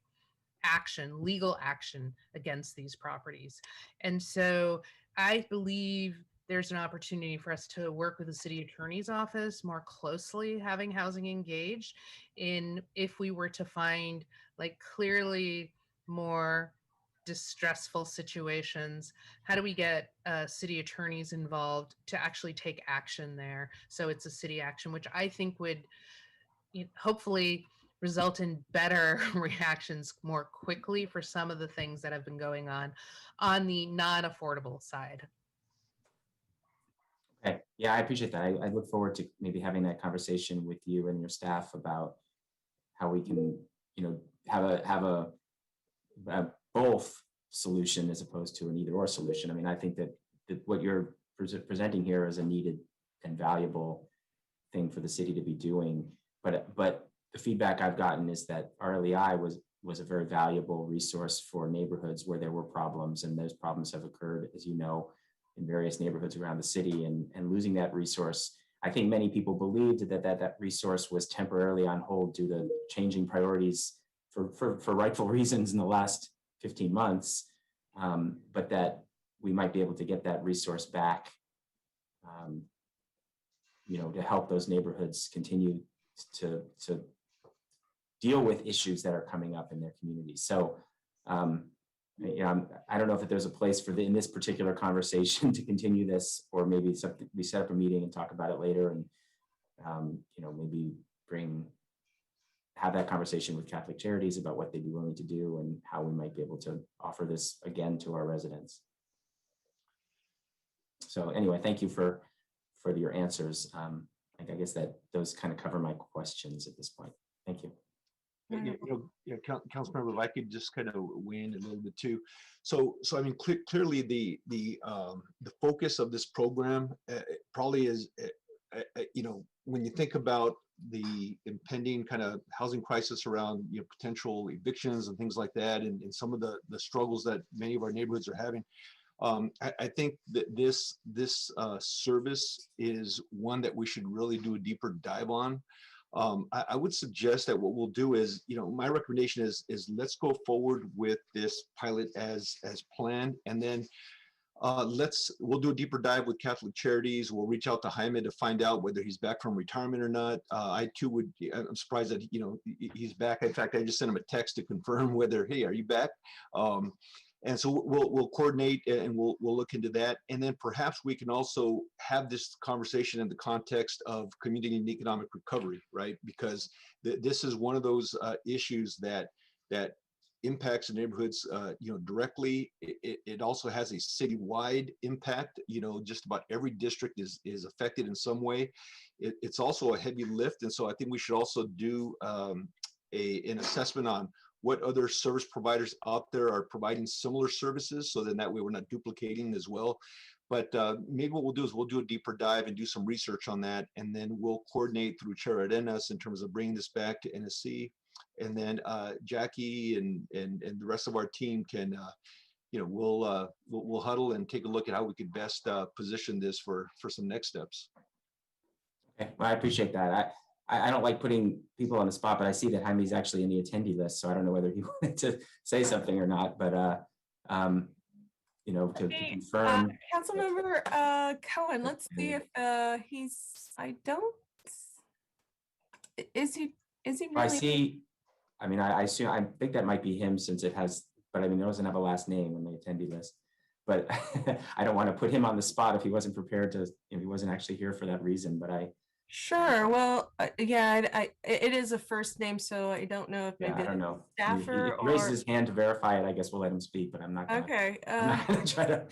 legal action against these properties. And so I believe there's an opportunity for us to work with the city attorney's office more closely, having housing engaged in if we were to find like clearly more distressful situations? How do we get city attorneys involved to actually take action there? So it's a city action, which I think would hopefully result in better reactions more quickly for some of the things that have been going on the non-affordable side. Okay, yeah, I appreciate that. I look forward to maybe having that conversation with you and your staff about how we can, have a both solution as opposed to an either or solution. I mean, I think that what you're presenting here is a needed and valuable thing for the city to be doing. But the feedback I've gotten is that RLEI was a very valuable resource for neighborhoods where there were problems, and those problems have occurred, as you know, in various neighborhoods around the city. And losing that resource, I think many people believed that resource was temporarily on hold due to changing priorities for rightful reasons in the last 15 months, but that we might be able to get that resource back, to help those neighborhoods continue to deal with issues that are coming up in their communities. So, I don't know if there's a place for in this particular conversation to continue this, or maybe something we set up a meeting and talk about it later, and maybe have that conversation with Catholic Charities about what they'd be willing to do and how we might be able to offer this again to our residents. So anyway, thank you for your answers. I guess that those kind of cover my questions at this point. Thank you. Councilmember, if I could just kind of weigh in a little bit too. So I mean, clearly the focus of this program probably is, when you think about the impending kind of housing crisis around potential evictions and things like that, and some of the struggles that many of our neighborhoods are having. I think that this service is one that we should really do a deeper dive on. I would suggest that what we'll do is, my recommendation is let's go forward with this pilot as planned, and then we'll do a deeper dive with Catholic Charities. We'll reach out to Jaime to find out whether he's back from retirement or not. I too I'm surprised that he's back. In fact, I just sent him a text to confirm whether, hey, are you back? And so we'll coordinate and we'll look into that. And then perhaps we can also have this conversation in the context of community and economic recovery, right? Because this is one of those issues that impacts the neighborhoods, directly. It also has a citywide impact. Just about every district is affected in some way. It's also a heavy lift, and so I think we should also do an assessment on what other service providers out there are providing similar services, so then that way we're not duplicating as well. But maybe what we'll do is we'll do a deeper dive and do some research on that, and then we'll coordinate through Chair Arenas in terms of bringing this back to NSC. And then Jackie and the rest of our team can, we'll huddle and take a look at how we could best position this for some next steps. Okay, well, I appreciate that. I don't like putting people on the spot, but I see that Jaime's actually in the attendee list, so I don't know whether he wanted to say something or not, but to confirm. Councilmember Cohen, let's see if is he really? I see. I mean, I think that might be him, since it has, but I mean, it doesn't have a last name on the attendee list. But I don't want to put him on the spot if he wasn't prepared to, if he wasn't actually here for that reason. But Sure. Well, yeah, it is a first name, so I don't know if maybe I don't know. Staffer if he raises his hand to verify it, I guess we'll let him speak. But I'm not gonna, okay. I'm not gonna try to.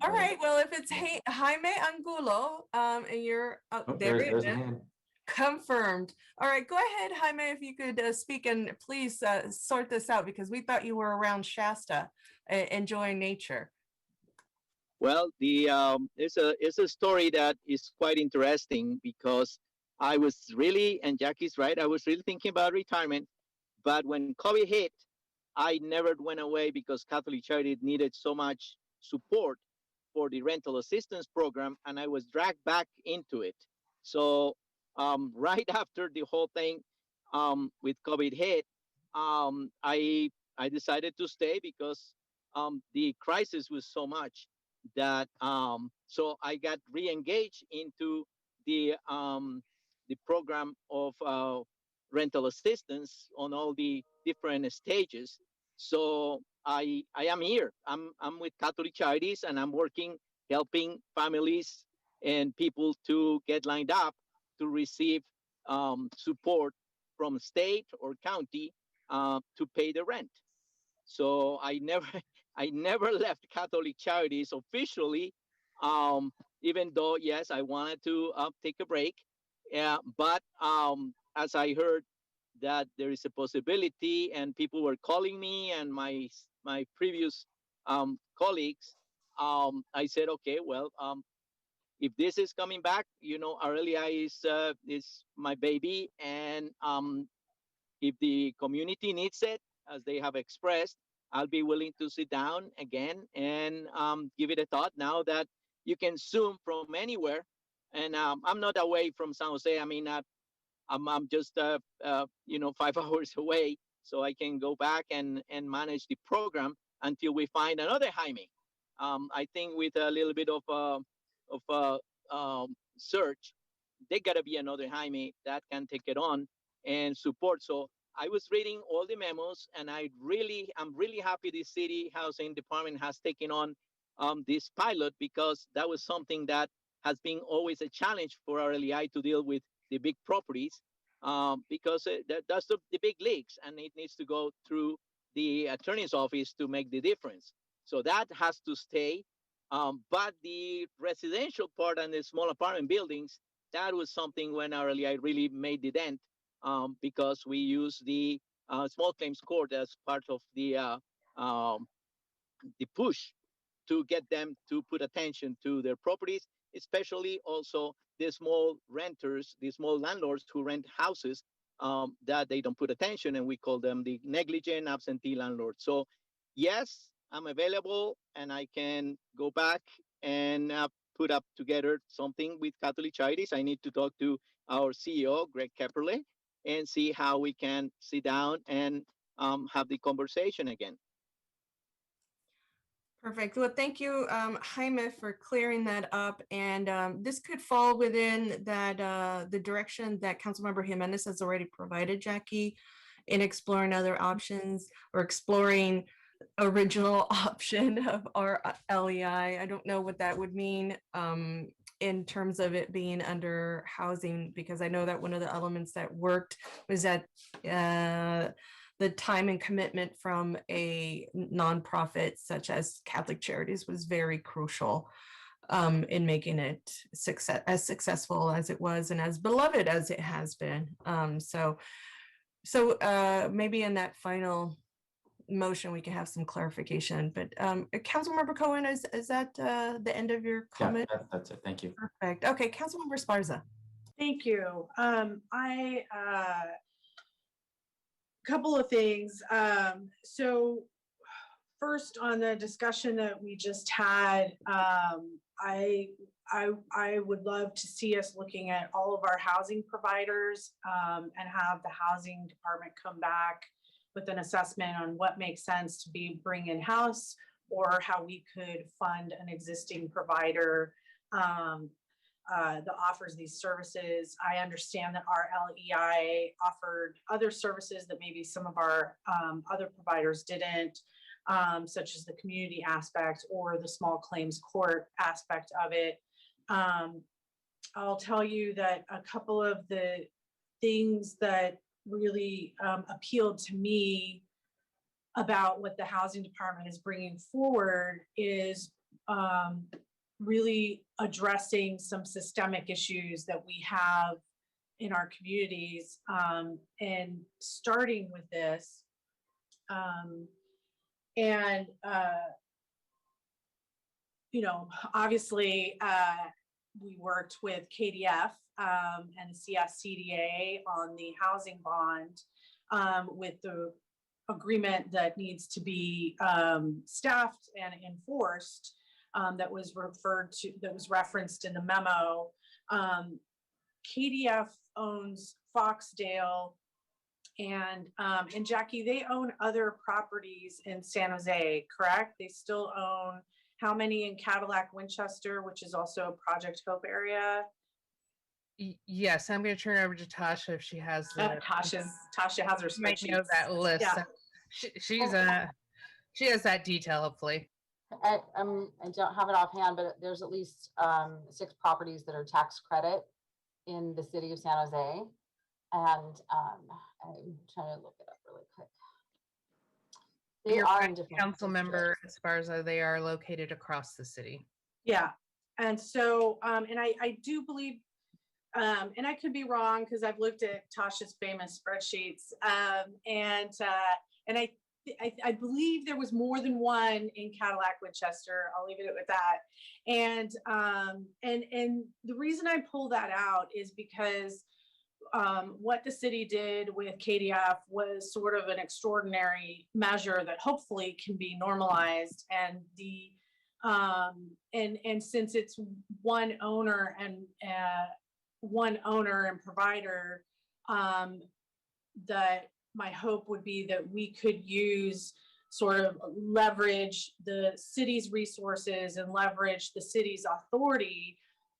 All right. Well, if it's Jaime Angulo, and you're there's a hand. Confirmed. All right, go ahead, Jaime, if you could speak, and please sort this out, because we thought you were around Shasta enjoying nature. Well, it's a story that is quite interesting, because I was really, and Jackie's right, I was really thinking about retirement, but when COVID hit, I never went away, because Catholic Charities needed so much support for the rental assistance program, and I was dragged back into it. So right after the whole thing with COVID hit, I decided to stay, because the crisis was so much that so I got re-engaged into the program of rental assistance on all the different stages. So I am here. I'm with Catholic Charities, and I'm working, helping families and people to get lined up to receive support from state or county to pay the rent. So I never I never left Catholic Charities officially, even though yes, I wanted to take a break. Yeah, but as I heard that there is a possibility, and people were calling me and my previous colleagues, I said, okay, well, if this is coming back, you know, Aurelia is my baby, and if the community needs it, as they have expressed, I'll be willing to sit down again and give it a thought. Now that you can Zoom from anywhere, and I'm not away from San Jose. I mean, I'm just 5 hours away, so I can go back and manage the program until we find another Jaime. I think with a little bit of search, there gotta be another Jaime that can take it on and support. So I was reading all the memos, and I'm really happy the city housing department has taken on this pilot, because that was something that has been always a challenge for our LEI to deal with the big properties, because that's the big leagues, and it needs to go through the attorney's office to make the difference. So that has to stay. But the residential part and the small apartment buildings, that was something when our LEI really made the dent, because we use the small claims court as part of the push to get them to put attention to their properties, especially also the small renters, the small landlords who rent houses that they don't put attention, and we call them the negligent absentee landlords. So yes, I'm available, and I can go back and put up together something with Catholic Charities. I need to talk to our CEO, Greg Kepperle, and see how we can sit down and have the conversation again. Perfect. Well, thank you, Jaime, for clearing that up. And this could fall within that the direction that Councilmember Jimenez has already provided, Jackie, in exploring other options or exploring original option of our LEI. I don't know what that would mean in terms of it being under housing, because I know that one of the elements that worked was that the time and commitment from a nonprofit such as Catholic Charities was very crucial in making it as successful as it was and as beloved as it has been. So maybe in that final motion we can have some clarification. But Councilmember Cohen, is that the end of your comment? Yeah, that's it. Thank you. Perfect. Okay, Councilmember Esparza. Thank you. Couple of things. So first, on the discussion that we just had, I would love to see us looking at all of our housing providers and have the housing department come back with an assessment on what makes sense to be bring in-house, or how we could fund an existing provider that offers these services. I understand that our LEI offered other services that maybe some of our other providers didn't, such as the community aspect or the small claims court aspect of it. I'll tell you that a couple of the things that really appealed to me about what the housing department is bringing forward is really addressing some systemic issues that we have in our communities, and starting with this. Obviously, we worked with KDF and CSCDA on the housing bond with the agreement that needs to be staffed and enforced. That was referenced in the memo. KDF owns Foxdale, and Jackie, they own other properties in San Jose, correct? They still own how many in Cadillac Winchester, which is also a Project Hope area? Yes, I'm going to turn it over to Tasha if she has the. Tasha has her might know spreadsheets. that list. Yeah. She has that detail, hopefully. I don't have it offhand, but there's at least 6 properties that are tax credit in the city of San Jose. And I'm trying to look it up really quick. They You're are right, in different council member districts. Esparza, they are located across the city. Yeah, and so, and I do believe, and I could be wrong because I've looked at Tasha's famous spreadsheets, and I believe there was more than one in Cadillac Winchester. I'll leave it with that. And the reason I pull that out is because what the city did with KDF was sort of an extraordinary measure that hopefully can be normalized. And the and since it's one owner and provider, that my hope would be that we could use sort of leverage the city's resources and leverage the city's authority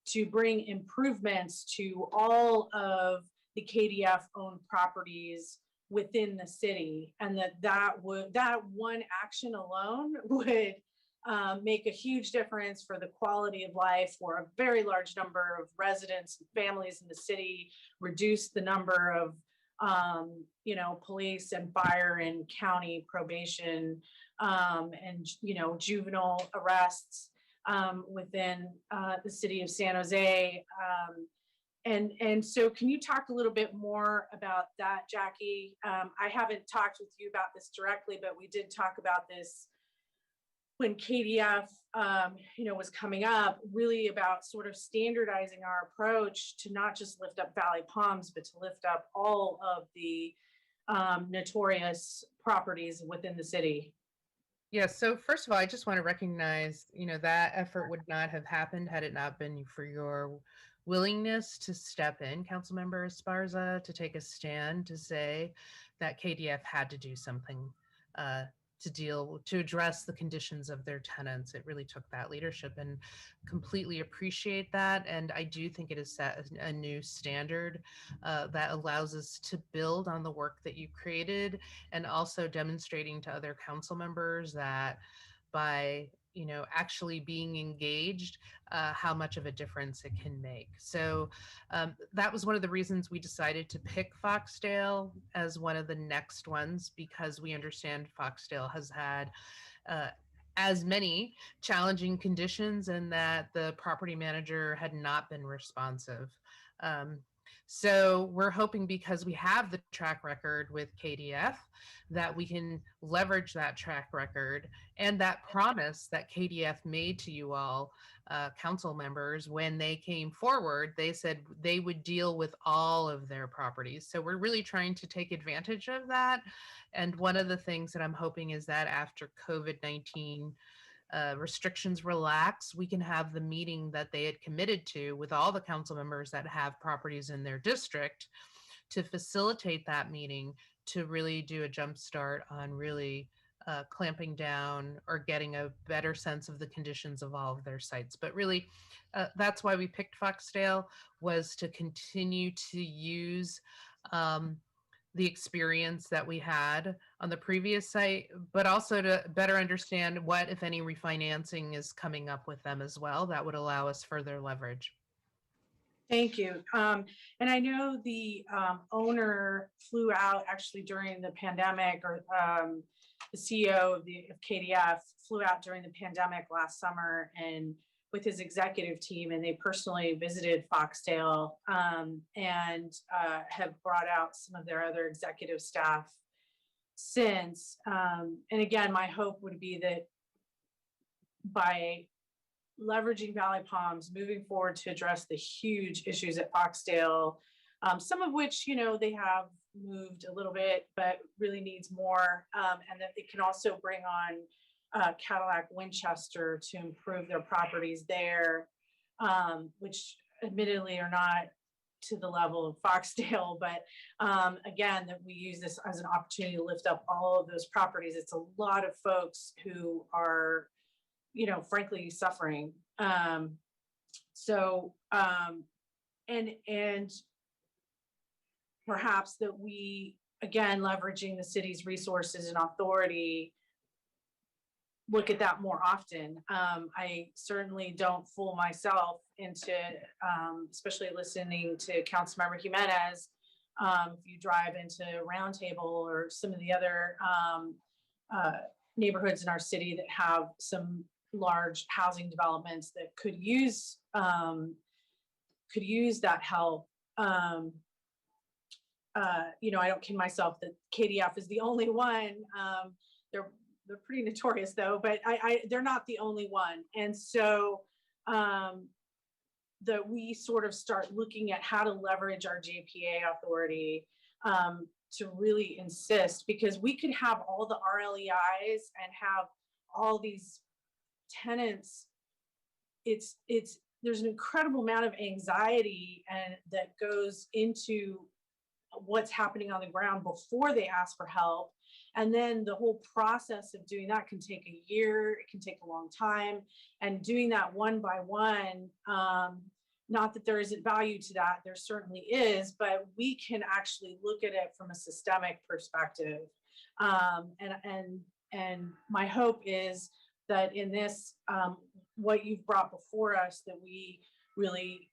to bring improvements to all of the KDF owned properties within the city, and that one action alone would make a huge difference for the quality of life for a very large number of residents and families in the city, reduce the number of police and fire and county probation and juvenile arrests within the city of San Jose. And so can you talk a little bit more about that, Jackie? I haven't talked with you about this directly, but we did talk about this when KDF was coming up, really about sort of standardizing our approach to not just lift up Valley Palms, but to lift up all of the notorious properties within the city. Yeah, so first of all, I just want to recognize, that effort would not have happened had it not been for your willingness to step in, Councilmember Esparza, to take a stand to say that KDF had to do something to address the conditions of their tenants. It really took that leadership, and completely appreciate that. And I do think it has set a new standard that allows us to build on the work that you created, and also demonstrating to other council members that by actually being engaged, how much of a difference it can make. So that was one of the reasons we decided to pick Foxdale as one of the next ones, because we understand Foxdale has had as many challenging conditions and that the property manager had not been responsive. So we're hoping, because we have the track record with KDF, that we can leverage that track record and that promise that KDF made to you all, council members, when they came forward. They said they would deal with all of their properties. So we're really trying to take advantage of that. And one of the things that I'm hoping is that after COVID-19 restrictions relax, we can have the meeting that they had committed to with all the council members that have properties in their district, to facilitate that meeting, to really do a jump start on really clamping down or getting a better sense of the conditions of all of their sites. But really, that's why we picked Foxdale, was to continue to use the experience that we had on the previous site, but also to better understand what, if any, refinancing is coming up with them as well. That would allow us further leverage. Thank you. And I know the owner flew out actually during the pandemic, or the CEO of KDF flew out during the pandemic last summer, and with his executive team, and they personally visited Foxdale and have brought out some of their other executive staff since. And again, my hope would be that by leveraging Valley Palms, moving forward to address the huge issues at Foxdale, some of which, they have moved a little bit, but really needs more, and that it can also bring on Cadillac Winchester to improve their properties there, which admittedly are not to the level of Foxdale, but again, that we use this as an opportunity to lift up all of those properties. It's a lot of folks who are, frankly, suffering. And perhaps that we again, leveraging the city's resources and authority, look at that more often. I certainly don't fool myself into, especially listening to Councilmember Jimenez. If you drive into Roundtable or some of the other neighborhoods in our city that have some large housing developments that could use that help. You know, I don't kid myself that KDF is the only one. They're pretty notorious though, but they're not the only one. And so that we sort of start looking at how to leverage our JPA authority to really insist, because we could have all the RLEIs and have all these tenants. There's an incredible amount of anxiety and that goes into what's happening on the ground before they ask for help. And then the whole process of doing that can take a year, it can take a long time. And doing that one by one, not that there isn't value to that, there certainly is, but we can actually look at it from a systemic perspective. And my hope is that in this, what you've brought before us, that we really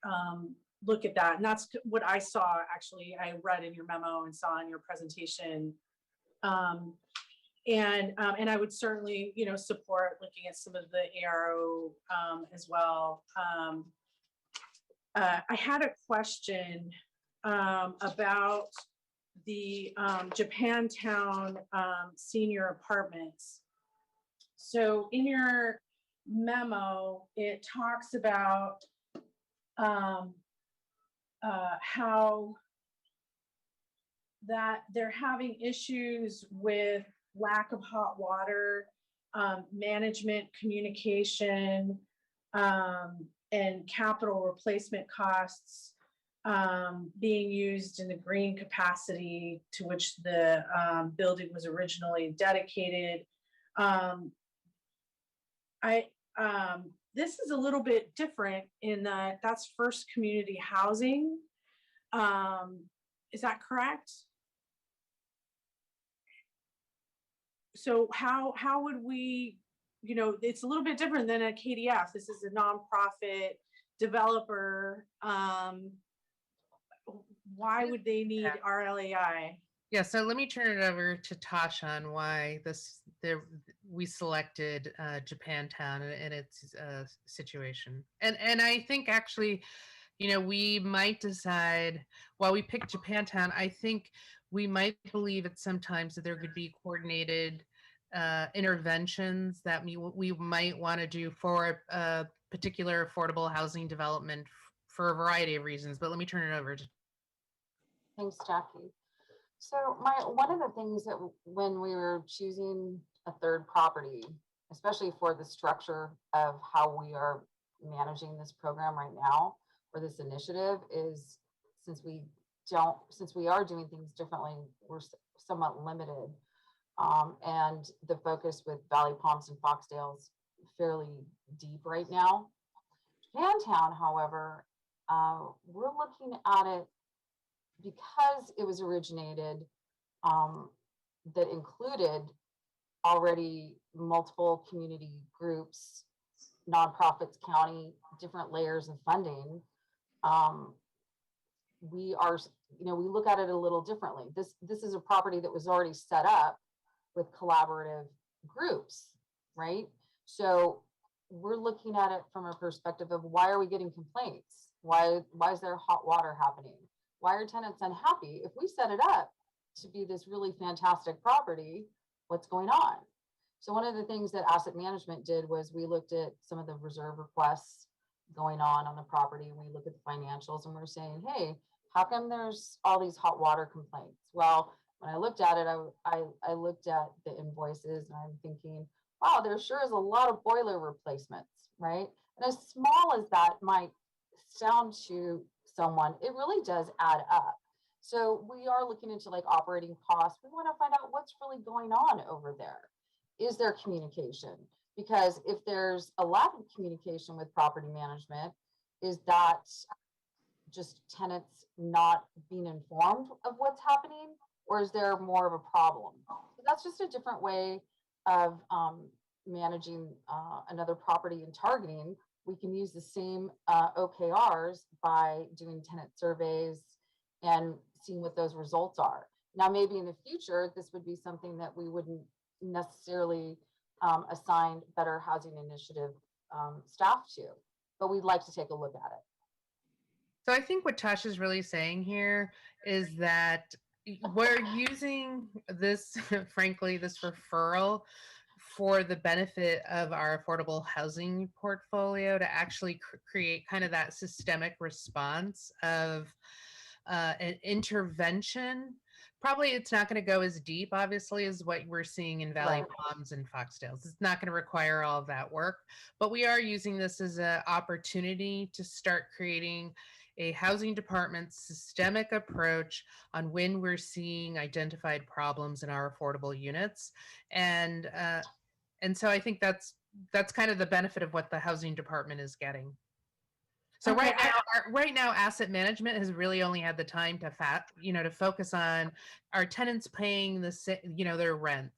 look at that. And that's what I saw, actually, I read in your memo and saw in your presentation. And I would certainly, you know, support looking at some of the ARO as well. I had a question about the Japantown senior apartments. So in your memo, it talks about how that they're having issues with lack of hot water, management, communication, and capital replacement costs being used in the green capacity to which the building was originally dedicated. This is a little bit different in that that's first community housing. Is that correct? So how would we, you know, it's a little bit different than a KDF. This is a nonprofit developer. Why would they need RLAI? Yeah, so let me turn it over to Tasha on why we selected Japantown and its situation. And I think actually, you know, we might decide, while we picked Japantown, I think we might believe at sometimes that there could be coordinated interventions that we might want to do for a particular affordable housing development for a variety of reasons. But let me turn it over to. Thanks, Jackie. So one of the things that when we were choosing a third property, especially for the structure of how we are managing this program right now, or this initiative, is since we are doing things differently, we're somewhat limited. And the focus with Valley Palms and Foxdale's fairly deep right now. Japantown, however, we're looking at it because it was originated that included already multiple community groups, nonprofits, county, different layers of funding. We are, you know, we look at it a little differently. This is a property that was already set up with collaborative groups, right? So we're looking at it from a perspective of, why are we getting complaints? Why is there hot water happening? Why are tenants unhappy? If we set it up to be this really fantastic property, what's going on? So one of the things that asset management did was we looked at some of the reserve requests going on the property, and we look at the financials, and we're saying, hey, how come there's all these hot water complaints? Well, when I looked at it, I looked at the invoices, and I'm thinking, wow, there sure is a lot of boiler replacements, right? And as small as that might sound to someone, it really does add up. So we are looking into like operating costs. We want to find out what's really going on over there. Is there communication? Because if there's a lack of communication with property management, is that just tenants not being informed of what's happening? or is there more of a problem? So that's just a different way of managing another property and targeting. We can use the same OKRs by doing tenant surveys and seeing what those results are. Now, maybe in the future, this would be something that we wouldn't necessarily assign Better Housing Initiative staff to, but we'd like to take a look at it. So I think what Tasha is really saying here is that we're using this, frankly, this referral for the benefit of our affordable housing portfolio to actually create kind of that systemic response of an intervention. Probably it's not going to go as deep, obviously, as what we're seeing in Valley Palms and Foxdales. It's not going to require all of that work, but we are using this as an opportunity to start creating a housing department systemic approach on when we're seeing identified problems in our affordable units. And so I think that's kind of the benefit of what the housing department is getting. So Okay, right now, asset management has really only had the time to focus on, are tenants paying their rent?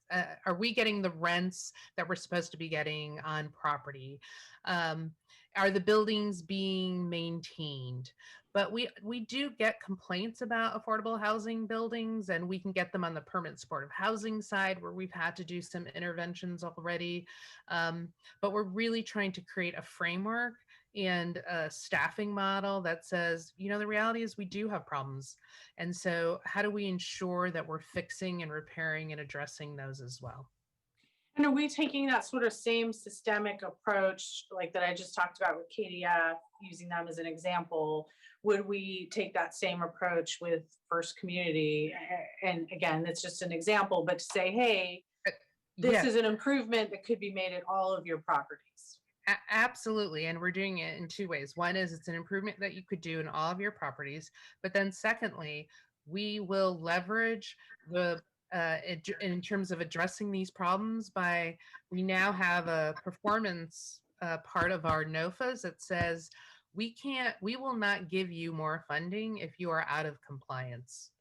Are we getting the rents that we're supposed to be getting on property? Are the buildings being maintained? But we do get complaints about affordable housing buildings, and we can get them on the permanent supportive housing side where we've had to do some interventions already. But we're really trying to create a framework and a staffing model that says, the reality is we do have problems. And so how do we ensure that we're fixing and repairing and addressing those as well? And are we taking that sort of same systemic approach, like that I just talked about with KDF, using them as an example? Would we take that same approach with First Community? And again, it's just an example, but to say, hey, this is an improvement that could be made at all of your properties. Absolutely. And we're doing it in two ways. One is it's an improvement that you could do in all of your properties. But then secondly, we will leverage in terms of addressing these problems we now have a performance part of our NOFAs that says we will not give you more funding if you are out of compliance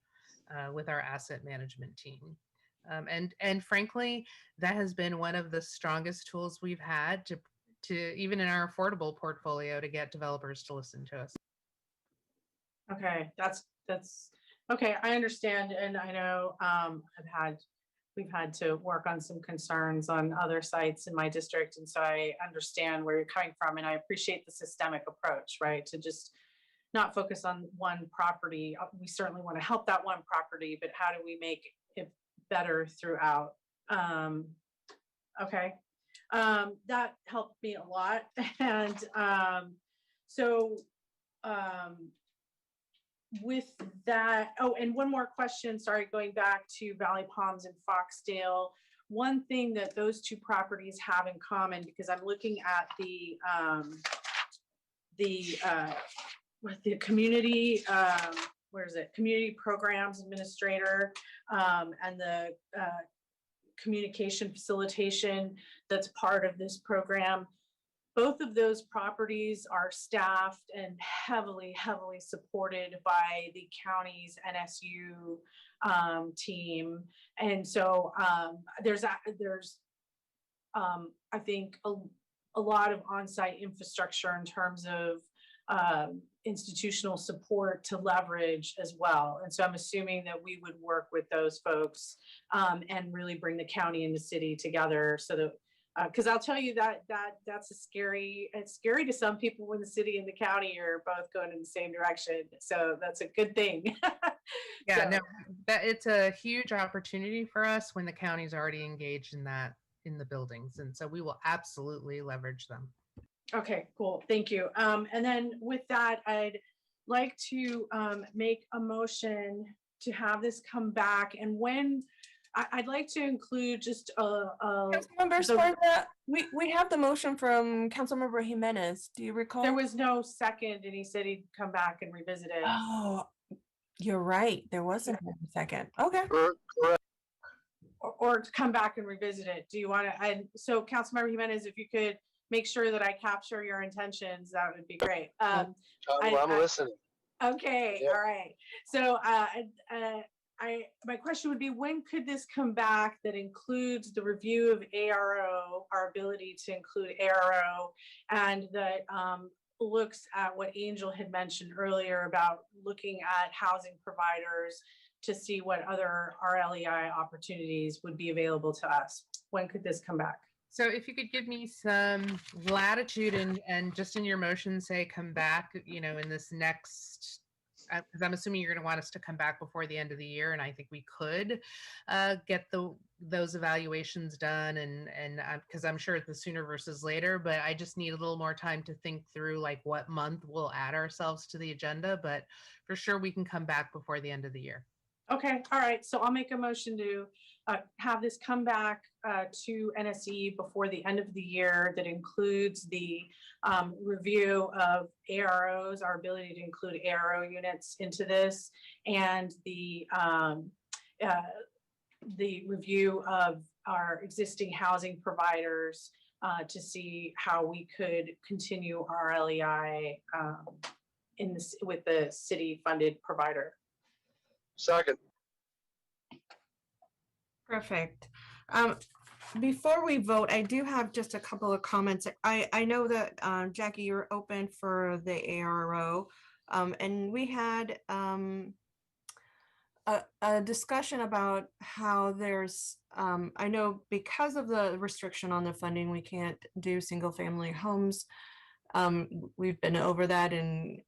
with our asset management team. And frankly, that has been one of the strongest tools we've had to even in our affordable portfolio to get developers to listen to us. Okay, that's okay. I understand, and I know we've had to work on some concerns on other sites in my district, and so I understand where you're coming from, and I appreciate the systemic approach, right? To just not focus on one property. We certainly want to help that one property, but how do we make it better throughout? Okay. That helped me a lot. And with that, and one more question, sorry, going back to Valley Palms and Foxdale. One thing that those two properties have in common, because I'm looking at the community, community programs administrator, and the communication facilitation that's part of this program. Both of those properties are staffed and heavily supported by the county's NSU team. And so there's I think a lot of on-site infrastructure in terms of institutional support to leverage as well. And so I'm assuming that we would work with those folks and really bring the county and the city together, so that because I'll tell you that's it's scary to some people when the city and the county are both going in the same direction. So that's a good thing. Yeah, so. No, that it's a huge opportunity for us when the county's already engaged in that in the buildings, and so we will absolutely leverage them. Okay, cool. Thank you. And then with that, I'd like to make a motion to have this come back. And when I'd like to include just Councilmember Sparta, we have the motion from Councilmember Jimenez. Do you recall? There was no second, and he said he'd come back and revisit it. Oh, you're right. There wasn't a second. Okay. Or to come back and revisit it. Do you want to? And so, Councilmember Jimenez, if you could make sure that I capture your intentions, that would be great. I'm listening. Okay, yeah. All right. So my question would be, when could this come back that includes the review of ARO, our ability to include ARO, and that looks at what Angel had mentioned earlier about looking at housing providers to see what other RLEI opportunities would be available to us? When could this come back? So if you could give me some latitude and just in your motion, say come back, you know, in this next, because I'm assuming you're going to want us to come back before the end of the year, and I think we could get those evaluations done, and because I'm sure it's the sooner versus later, but I just need a little more time to think through like what month we'll add ourselves to the agenda, but for sure we can come back before the end of the year. Okay, all right. So I'll make a motion to have this come back to NSE before the end of the year. That includes the review of AROs, our ability to include ARO units into this, and the review of our existing housing providers to see how we could continue our LEI in this with the city-funded provider. Second. Perfect. Before we vote, I do have just a couple of comments. I know that Jackie, you're open for the ARO, and we had a discussion about how there's, I know because of the restriction on the funding, we can't do single family homes. We've been over that, and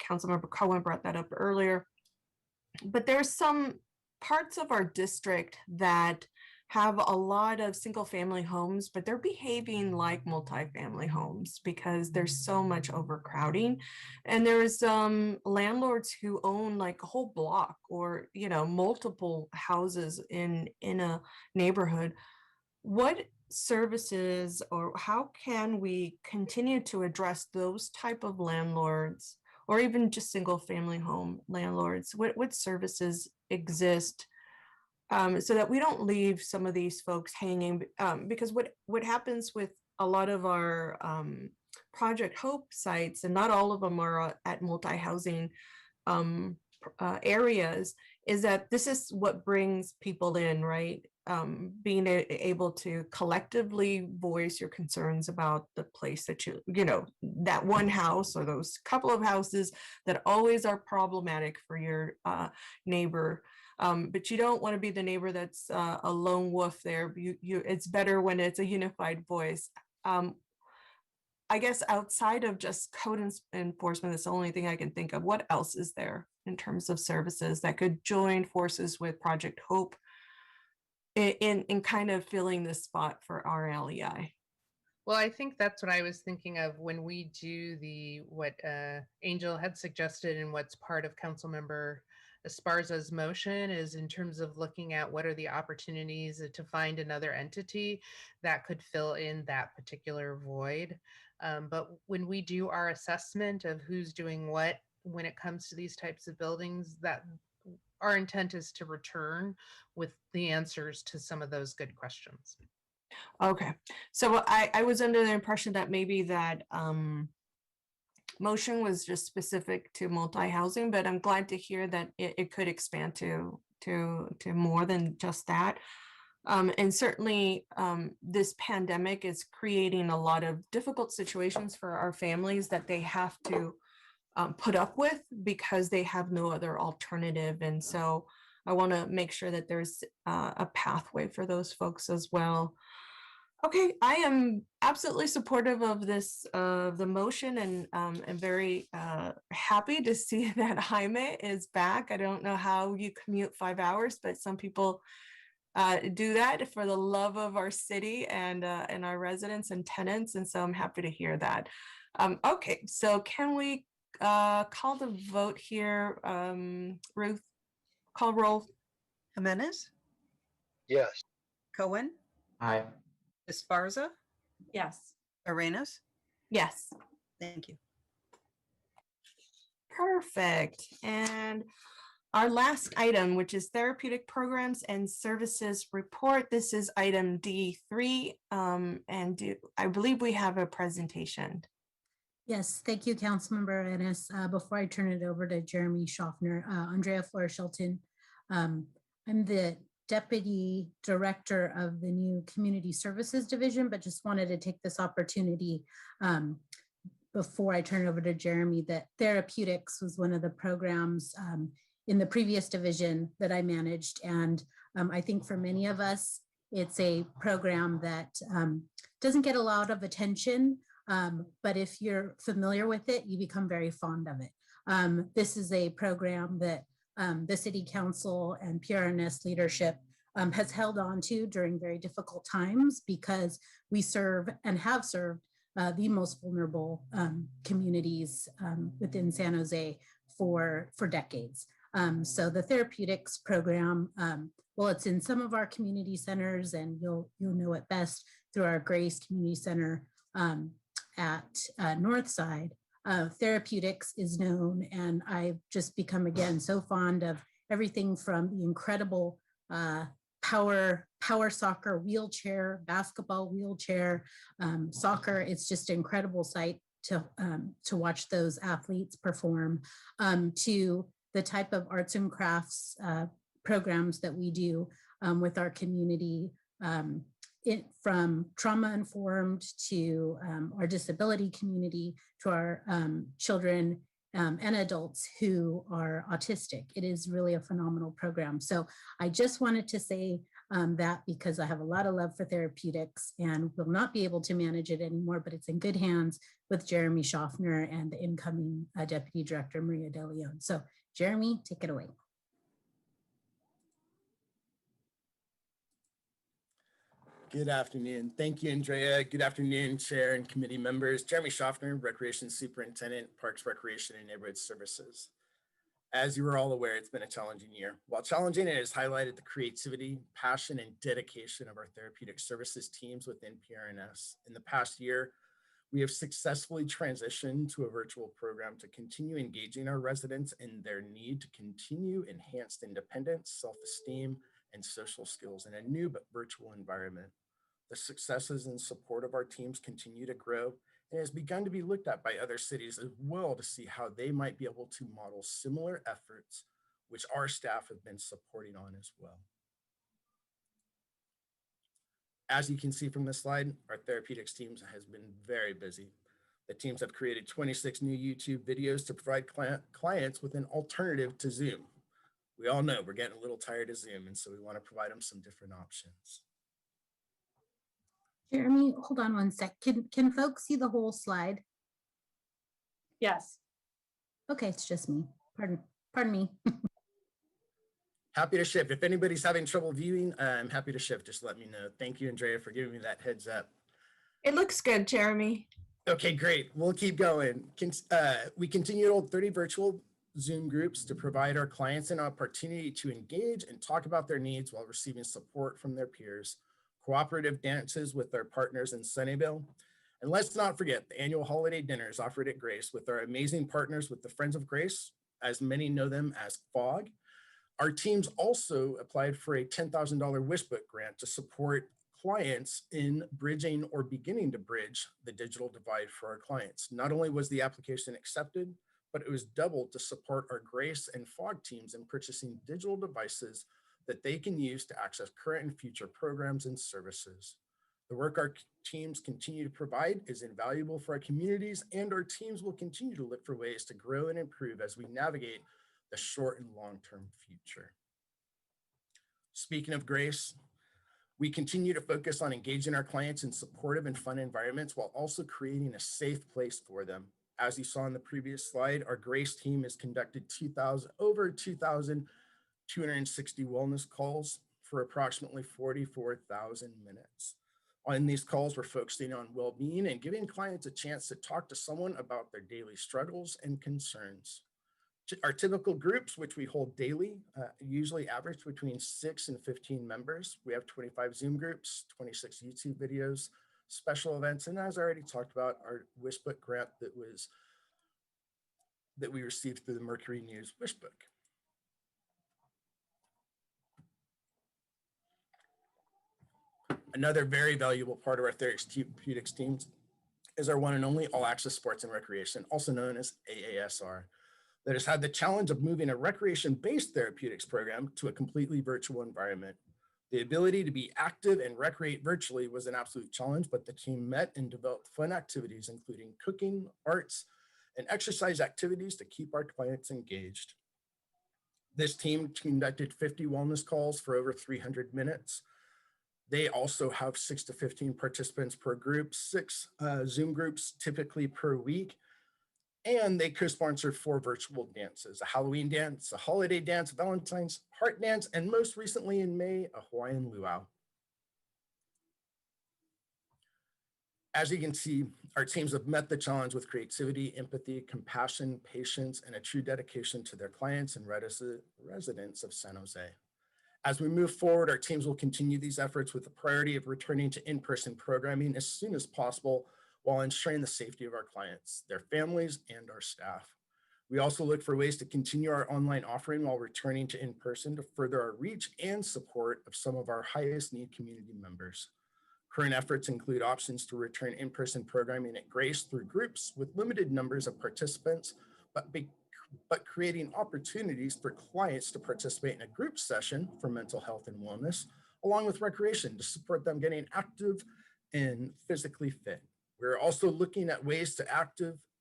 Councilmember Cohen brought that up earlier. But there's some parts of our district that have a lot of single family homes, but they're behaving like multifamily homes because there's so much overcrowding. And there's landlords who own like a whole block or, you know, multiple houses in a neighborhood. What services or how can we continue to address those type of landlords, or even just single family home landlords? What services exist so that we don't leave some of these folks hanging? Because what happens with a lot of our Project Hope sites, and not all of them are at multi-housing areas, is that this is what brings people in, right? Being able to collectively voice your concerns about the place that you know, that one house or those couple of houses that always are problematic for your neighbor. But you don't want to be the neighbor that's a lone wolf there. It's better when it's a unified voice. I guess outside of just code enforcement, that's the only thing I can think of. What else is there in terms of services that could join forces with Project Hope in kind of filling this spot for RLEI? Well, I think that's what I was thinking of when we do what Angel had suggested and what's part of Councilmember Esparza's motion is in terms of looking at what are the opportunities to find another entity that could fill in that particular void. But when we do our assessment of who's doing what when it comes to these types of buildings, that our intent is to return with the answers to some of those good questions. Okay, so I was under the impression that maybe that motion was just specific to multi-housing, but I'm glad to hear that it could expand to more than just that. And certainly this pandemic is creating a lot of difficult situations for our families that they have to put up with because they have no other alternative. And so I want to make sure that there's a pathway for those folks as well. Okay, I am absolutely supportive of this, the motion, and I'm very happy to see that Jaime is back. I don't know how you commute 5 hours, but some people do that for the love of our city and our residents and tenants, and so I'm happy to hear that. Okay, so can we call the vote here? Ruth, call roll. Jimenez, Yes. Cohen, Aye. Esparza, Yes. Arenas. Yes. Thank you. Perfect. And our last item, which is therapeutic programs and services report. This is item D3, and I believe we have a presentation. Yes, thank you, Councilmember Arenas. Before I turn it over to Jeremy Schaffner, Andrea Flores-Shelton I'm the Deputy Director of the new Community Services Division, but just wanted to take this opportunity before I turn it over to Jeremy, that therapeutics was one of the programs in the previous division that I managed. And I think for many of us, it's a program that doesn't get a lot of attention, but if you're familiar with it, you become very fond of it. This is a program that the City Council and PRNS leadership has held on to during very difficult times, because we serve and have served the most vulnerable communities within San Jose for decades. So the therapeutics program, well, it's in some of our community centers, and you'll know it best through our Grace Community Center at Northside. Therapeutics is known, and I've just become, again, so fond of everything from the incredible power soccer wheelchair, basketball wheelchair, soccer. It's just an incredible sight to watch those athletes perform, to the type of arts and crafts programs that we do with our community, from trauma-informed to our disability community, to our children and adults who are autistic. It is really a phenomenal program. So I just wanted to say that, because I have a lot of love for therapeutics and will not be able to manage it anymore, but it's in good hands with Jeremy Schaffner and the incoming Deputy Director, Maria De Leon. So Jeremy, take it away. Good afternoon. Thank you, Andrea. Good afternoon, Chair and committee members. Jeremy Schaffner, Recreation Superintendent, Parks, Recreation, and Neighborhood Services. As you are all aware, it's been a challenging year. While challenging, it has highlighted the creativity, passion, and dedication of our therapeutic services teams within PRNS. In the past year, we have successfully transitioned to a virtual program to continue engaging our residents in their need to continue enhanced independence, self-esteem, and social skills in a new but virtual environment. The successes and support of our teams continue to grow, and has begun to be looked at by other cities as well to see how they might be able to model similar efforts, which our staff have been supporting on as well. As you can see from this slide, our therapeutics teams has been very busy. The teams have created 26 new YouTube videos to provide clients with an alternative to Zoom. We all know we're getting a little tired of Zoom, and so we want to provide them some different options. Jeremy, hold on one sec. Can folks see the whole slide? Yes. Okay, it's just me. Pardon me. Happy to shift. If anybody's having trouble viewing, I'm happy to shift. Just let me know. Thank you, Andrea, for giving me that heads up. It looks good, Jeremy. Okay, great. We'll keep going. We continue to hold 30 virtual Zoom groups to provide our clients an opportunity to engage and talk about their needs while receiving support from their peers. Cooperative dances with our partners in Sunnyvale. And let's not forget the annual holiday dinners offered at Grace with our amazing partners with the Friends of Grace, as many know them as FOG. Our teams also applied for a $10,000 Wishbook grant to support clients in bridging or beginning to bridge the digital divide for our clients. Not only was the application accepted, but it was doubled to support our Grace and FOG teams in purchasing digital devices that they can use to access current and future programs and services. The work our teams continue to provide is invaluable for our communities, and our teams will continue to look for ways to grow and improve as we navigate the short and long-term future. Speaking of Grace, we continue to focus on engaging our clients in supportive and fun environments while also creating a safe place for them. As you saw in the previous slide, our Grace team has conducted over 2,260 wellness calls for approximately 44,000 minutes. On these calls, we're focusing on well-being and giving clients a chance to talk to someone about their daily struggles and concerns. Our typical groups, which we hold daily, usually average between 6 and 15 members. We have 25 Zoom groups, 26 YouTube videos, special events, and as I already talked about, our Wishbook grant that we received through the Mercury News Wishbook. Another very valuable part of our therapeutics teams is our one and only All Access Sports and Recreation, also known as AASR. that has had the challenge of moving a recreation-based therapeutics program to a completely virtual environment. The ability to be active and recreate virtually was an absolute challenge, but the team met and developed fun activities, including cooking, arts, and exercise activities to keep our clients engaged. This team conducted 50 wellness calls for over 300 minutes. They also have 6 to 15 participants per group, 6 Zoom groups typically per week. And they co-sponsored 4 virtual dances, a Halloween dance, a holiday dance, Valentine's heart dance, and most recently in May, a Hawaiian luau. As you can see, our teams have met the challenge with creativity, empathy, compassion, patience, and a true dedication to their clients and residents of San Jose. As we move forward, our teams will continue these efforts with the priority of returning to in-person programming as soon as possible while ensuring the safety of our clients, their families, and our staff. We also look for ways to continue our online offering while returning to in-person to further our reach and support of some of our highest need community members. Current efforts include options to return in-person programming at Grace through groups with limited numbers of participants, but creating opportunities for clients to participate in a group session for mental health and wellness, along with recreation to support them getting active and physically fit. We're also looking at ways to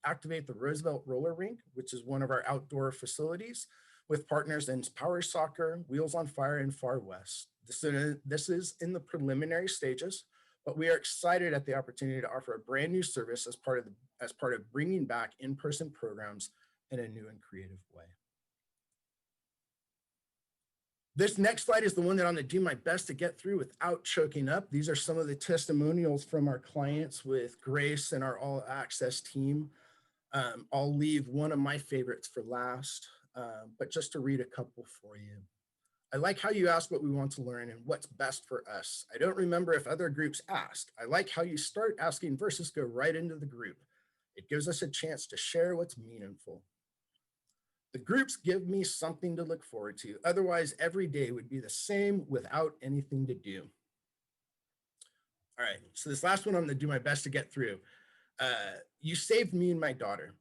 activate the Roosevelt Roller Rink, which is one of our outdoor facilities, with partners in Power Soccer, Wheels on Fire, and Far West. This is in the preliminary stages, but we are excited at the opportunity to offer a brand new service as part of bringing back in-person programs in a new and creative way. This next slide is the one that I'm going to do my best to get through without choking up. These are some of the testimonials from our clients with Grace and our All Access team. I'll leave one of my favorites for last, but just to read a couple for you. I like how you ask what we want to learn and what's best for us. I don't remember if other groups ask. I like how you start asking versus go right into the group. It gives us a chance to share what's meaningful. The groups give me something to look forward to. Otherwise, every day would be the same without anything to do. All right, so this last one I'm gonna do my best to get through. You saved me and my daughter.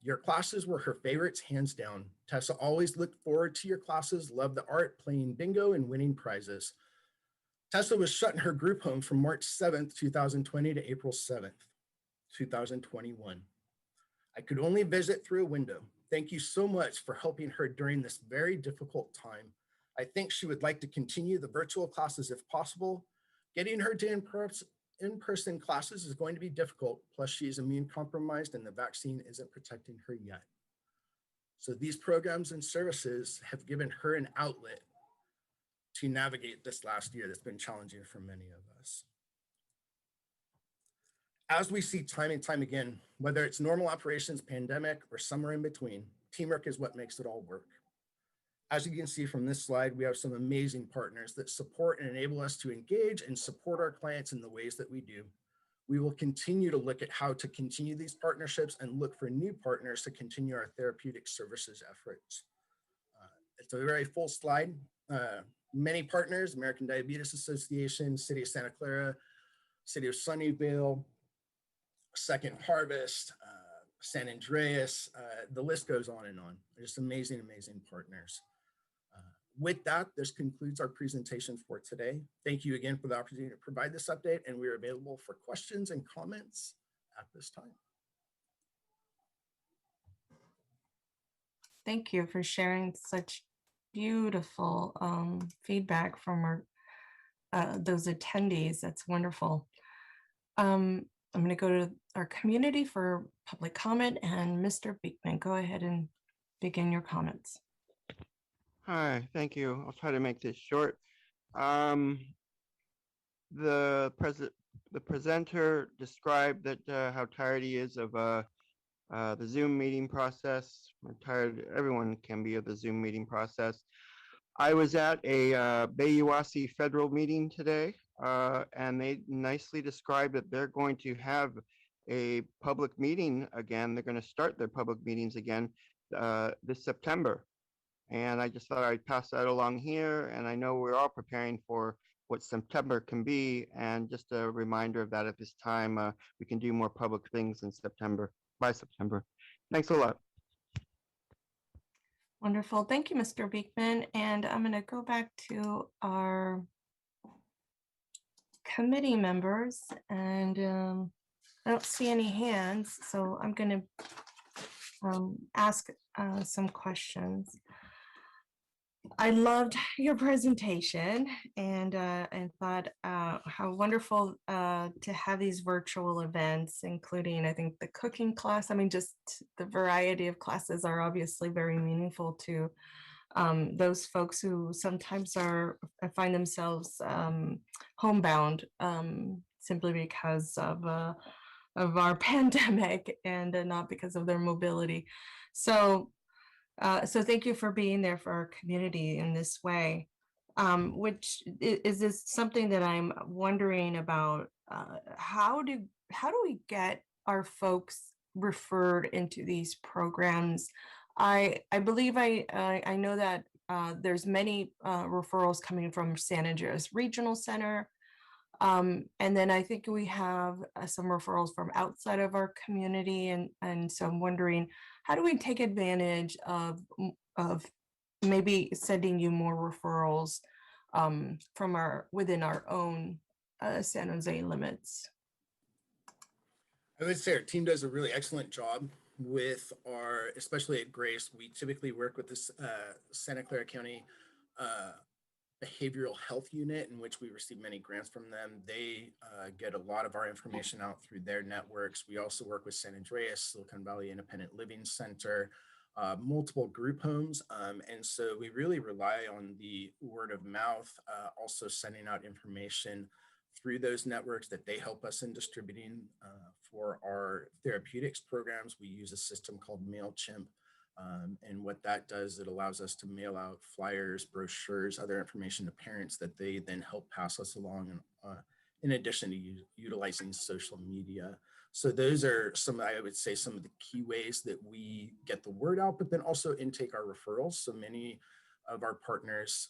Your classes were her favorites, hands down. Tessa always looked forward to your classes, loved the art, playing bingo, and winning prizes. Tessa was shutting her group home from March 7th, 2020 to April 7th, 2021. I could only visit through a window. Thank you so much for helping her during this very difficult time. I think she would like to continue the virtual classes if possible. Getting her to in-person classes is going to be difficult, plus she is immune compromised and the vaccine isn't protecting her yet. So these programs and services have given her an outlet to navigate this last year that's been challenging for many of us. As we see time and time again, whether it's normal operations, pandemic, or somewhere in between, teamwork is what makes it all work. As you can see from this slide, we have some amazing partners that support and enable us to engage and support our clients in the ways that we do. We will continue to look at how to continue these partnerships and look for new partners to continue our therapeutic services efforts. It's a very full slide. Many partners, American Diabetes Association, City of Santa Clara, City of Sunnyvale, Second Harvest, San Andreas, the list goes on and on. Just amazing, amazing partners. With that, this concludes our presentation for today. Thank you again for the opportunity to provide this update, and we are available for questions and comments at this time. Thank you for sharing such beautiful feedback from those attendees. That's wonderful. I'm going to go to our community for public comment, and Mr. Beekman, go ahead and begin your comments. Hi, thank you. I'll try to make this short. The presenter described that how tired he is of the Zoom meeting process. I'm tired. Everyone can be of the Zoom meeting process. I was at a Bayuasi federal meeting today, and they nicely described that they're going to have a public meeting again. They're going to start their public meetings again this September. And I just thought I'd pass that along here. And I know we're all preparing for what September can be. And just a reminder of that at this time, we can do more public things in September, by September. Thanks a lot. Wonderful. Thank you, Mr. Beekman. And I'm going to go back to our committee members, and I don't see any hands, so I'm going to ask some questions. I loved your presentation and thought how wonderful to have these virtual events, including, I think, the cooking class. I mean, just the variety of classes are obviously very meaningful to those folks who sometimes find themselves homebound simply because of our pandemic and not because of their mobility. So thank you for being there for our community in this way. Which is this something that I'm wondering about? How do we get our folks referred into these programs? I believe I know that there's many referrals coming from San Andreas Regional Center. And then I think we have some referrals from outside of our community. And so I'm wondering, how do we take advantage of maybe sending you more referrals from within our own San Jose limits? I would say our team does a really excellent job with especially at Grace. We typically work with this Santa Clara County behavioral health unit, in which we receive many grants from them. They get a lot of our information out through their networks. We also work with San Andreas, Silicon Valley Independent Living Center, multiple group homes. And so we really rely on the word of mouth, also sending out information through those networks that they help us in distributing. For our therapeutics programs, we use a system called MailChimp. And what that does, it allows us to mail out flyers, brochures, other information to parents that they then help pass us along, in addition to utilizing social media. So those are I would say, some of the key ways that we get the word out, but then also intake our referrals. So many of our partners,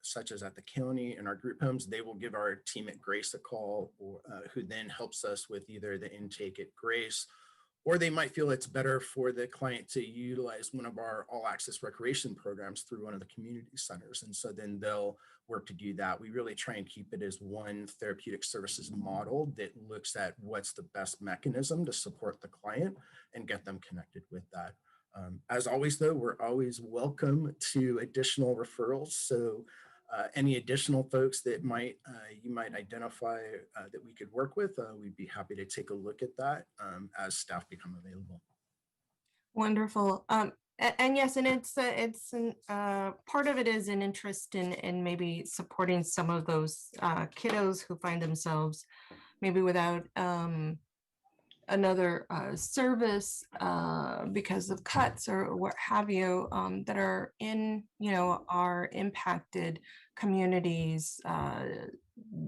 such as at the county and our group homes, they will give our team at Grace a call, or who then helps us with either the intake at Grace, or they might feel it's better for the client to utilize one of our all access recreation programs through one of the community centers. And so then they'll work to do that. We really try and keep it as one therapeutic services model that looks at what's the best mechanism to support the client and get them connected with that. As always, though, we're always welcome to additional referrals. So any additional folks that you might identify that we could work with, we'd be happy to take a look at that as staff become available. Wonderful. And yes, and it's part of it is an interest in maybe supporting some of those kiddos who find themselves maybe without another service because of cuts or what have you, that are in our impacted communities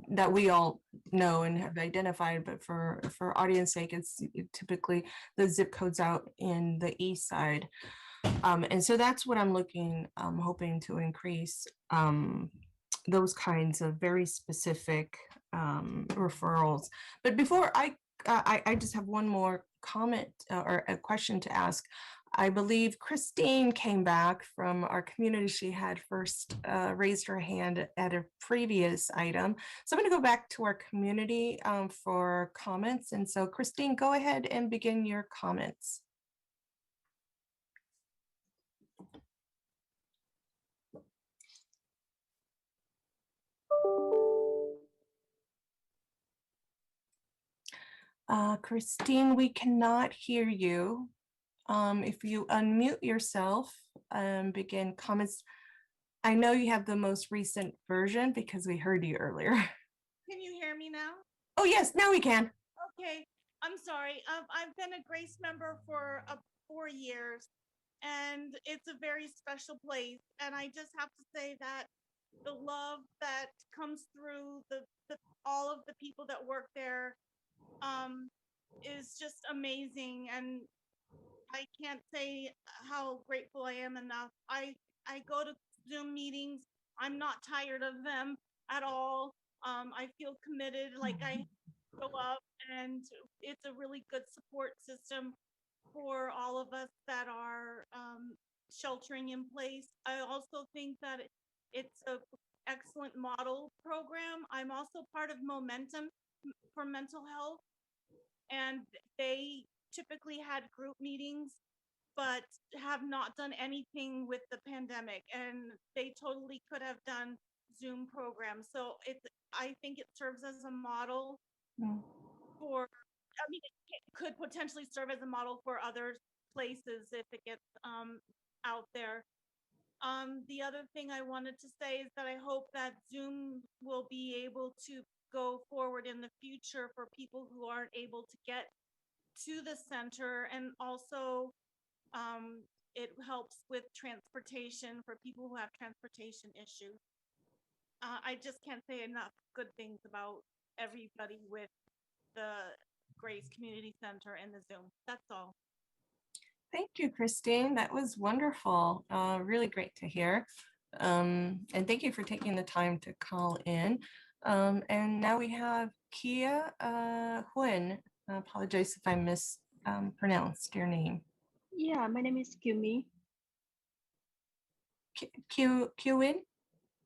that we all know and have identified, but for audience sake, it's typically the zip codes out in the east side. And so that's what I'm hoping to increase those kinds of very specific referrals. But before I just have one more comment or a question to ask. I believe Christine came back from our community. She had first raised her hand at a previous item. So I'm going to go back to our community for comments. And so Christine, go ahead and begin your comments. Christine, we cannot hear you. If you unmute yourself and begin comments, I know you have the most recent version because we heard you earlier. Can you hear me now? Oh yes, now we can. Okay, I'm sorry. I've been a Grace member for 4 years, and it's a very special place. And I just have to say that the love that comes through all of the people that work there is just amazing, and I can't say how grateful I am enough. I go to Zoom meetings. I'm not tired of them at all. I feel committed, like I show up, and it's a really good support system for all of us that are sheltering in place. I also think that it's a excellent model program. I'm also part of Momentum for mental health, and they typically had group meetings, but have not done anything with the pandemic, and they totally could have done Zoom programs. So I think it serves as a model for, I mean, it could potentially serve as a model for other places if it gets out there. The other thing I wanted to say is that I hope that Zoom will be able to go forward in the future for people who aren't able to get to the center, and also it helps with transportation for people who have transportation issues. I just can't say enough good things about everybody with the Grace Community Center and the Zoom. That's all. Thank you, Christine. That was wonderful. Really great to hear. And thank you for taking the time to call in. And now we have Kia Huyn. I apologize if I mispronounced your name. Yeah, my name is Kyumi. Huyn?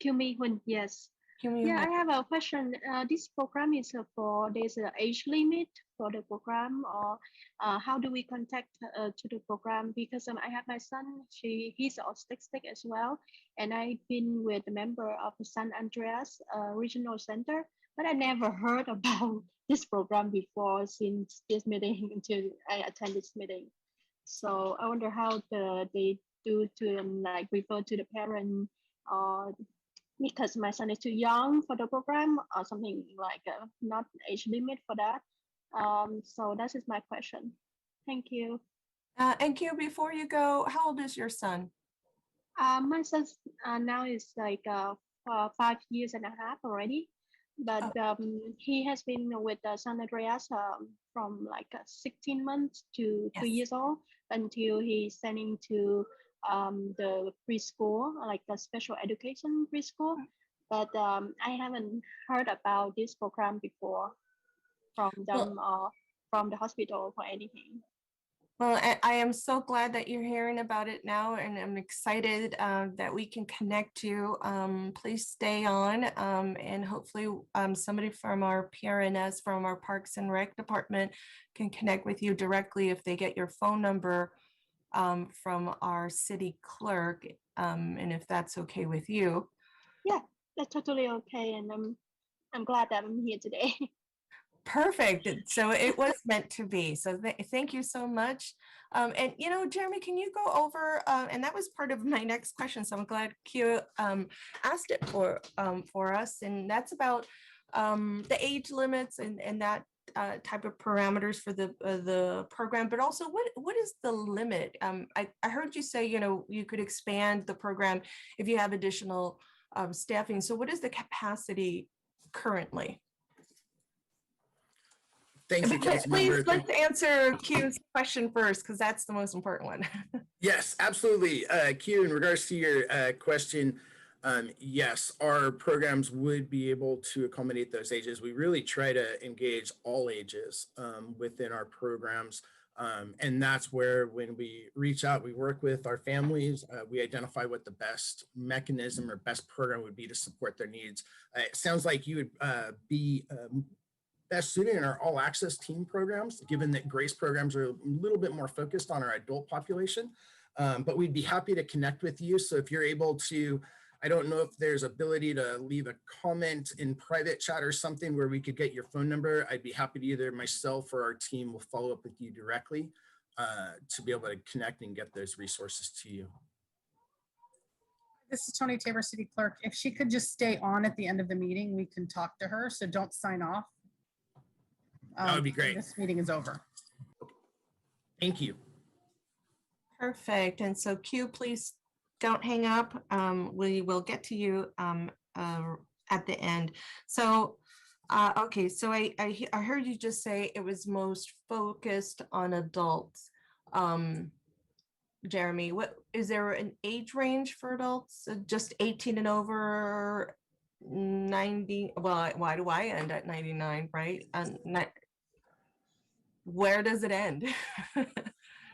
Kyumi Hun, yes. Kyumi Yeah, Huyn. I have a question. This program is for, there's an age limit for the program, or how do we contact to the program? Because I have my son, he's autistic as well. And I've been with a member of the San Andreas Regional Center, but I never heard about this program before since this meeting until I attend this meeting. So I wonder how they do to like refer to the parent, because my son is too young for the program, or something like not age limit for that. So that is my question. Thank you. And Q, before you go, how old is your son? My son now is like 5 years and a half already, but he has been with San Andreas from like 16 months to 2 years old until he's sending to the preschool, like the special education preschool. But I haven't heard about this program before from them or from the hospital for anything. Well, I am so glad that you're hearing about it now, and I'm excited that we can connect you. Please stay on, and hopefully somebody from our PRNS, from our Parks and Rec department, can connect with you directly if they get your phone number from our city clerk, and if that's okay with you. Yeah, that's totally okay, and I'm glad that I'm here today. Perfect. So it was meant to be. So thank you so much. And you know, Jeremy, can you go over? And that was part of my next question. So I'm glad Q asked it for us, and that's about the age limits and that type of parameters for the program. But also, what is the limit? I heard you say, you know, you could expand the program if you have additional staffing. So what is the capacity currently? Thank you, Councilmember. Please, let's answer Q's question first, because that's the most important one. Yes, absolutely. Q, in regards to your question, yes, our programs would be able to accommodate those ages. We really try to engage all ages within our programs. And that's where, when we reach out, we work with our families, we identify what the best mechanism or best program would be to support their needs. It sounds like you would be best suited in our all access team programs, given that GRACE programs are a little bit more focused on our adult population. But we'd be happy to connect with you. So if you're able to, I don't know if there's ability to leave a comment in private chat or something where we could get your phone number. I'd be happy to, either myself or our team will follow up with you directly to be able to connect and get those resources to you. This is Tony Tabor, City Clerk. If she could just stay on at the end of the meeting, we can talk to her. So don't sign off. That would be great. This meeting is over. Thank you. Perfect. And so Q, please don't hang up. We will get to you at the end. So, okay, so I heard you just say it was most focused on adults. Jeremy, what is there an age range for adults? Just 18 and over, 90? Well, why do I end at 99, right? Where does it end?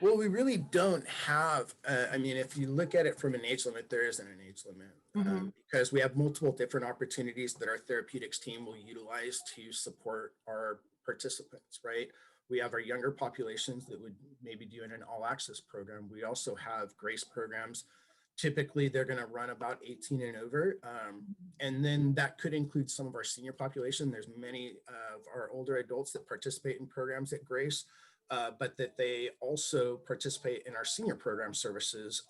Well, we really don't have, I mean, if you look at it from an age limit, there isn't an age limit. Because we have multiple different opportunities that our therapeutics team will utilize to support our participants, right? We have our younger populations that would maybe do an all access program. We also have GRACE programs. Typically, they're going to run about 18 and over. And then that could include some of our senior population. There's many of our older adults that participate in programs at GRACE. But that they also participate in our senior program services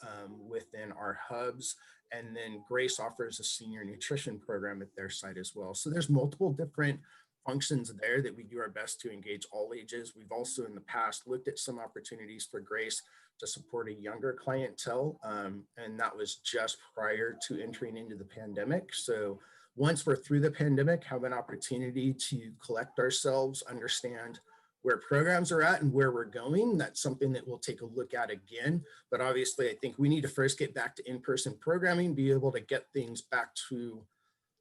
within our hubs. And then GRACE offers a senior nutrition program at their site as well. So there's multiple different functions there that we do our best to engage all ages. We've also in the past looked at some opportunities for GRACE to support a younger clientele. And that was just prior to entering into the pandemic. So once we're through the pandemic, have an opportunity to collect ourselves, understand where programs are at and where we're going. That's something that we'll take a look at again. But obviously, I think we need to first get back to in-person programming, be able to get things back to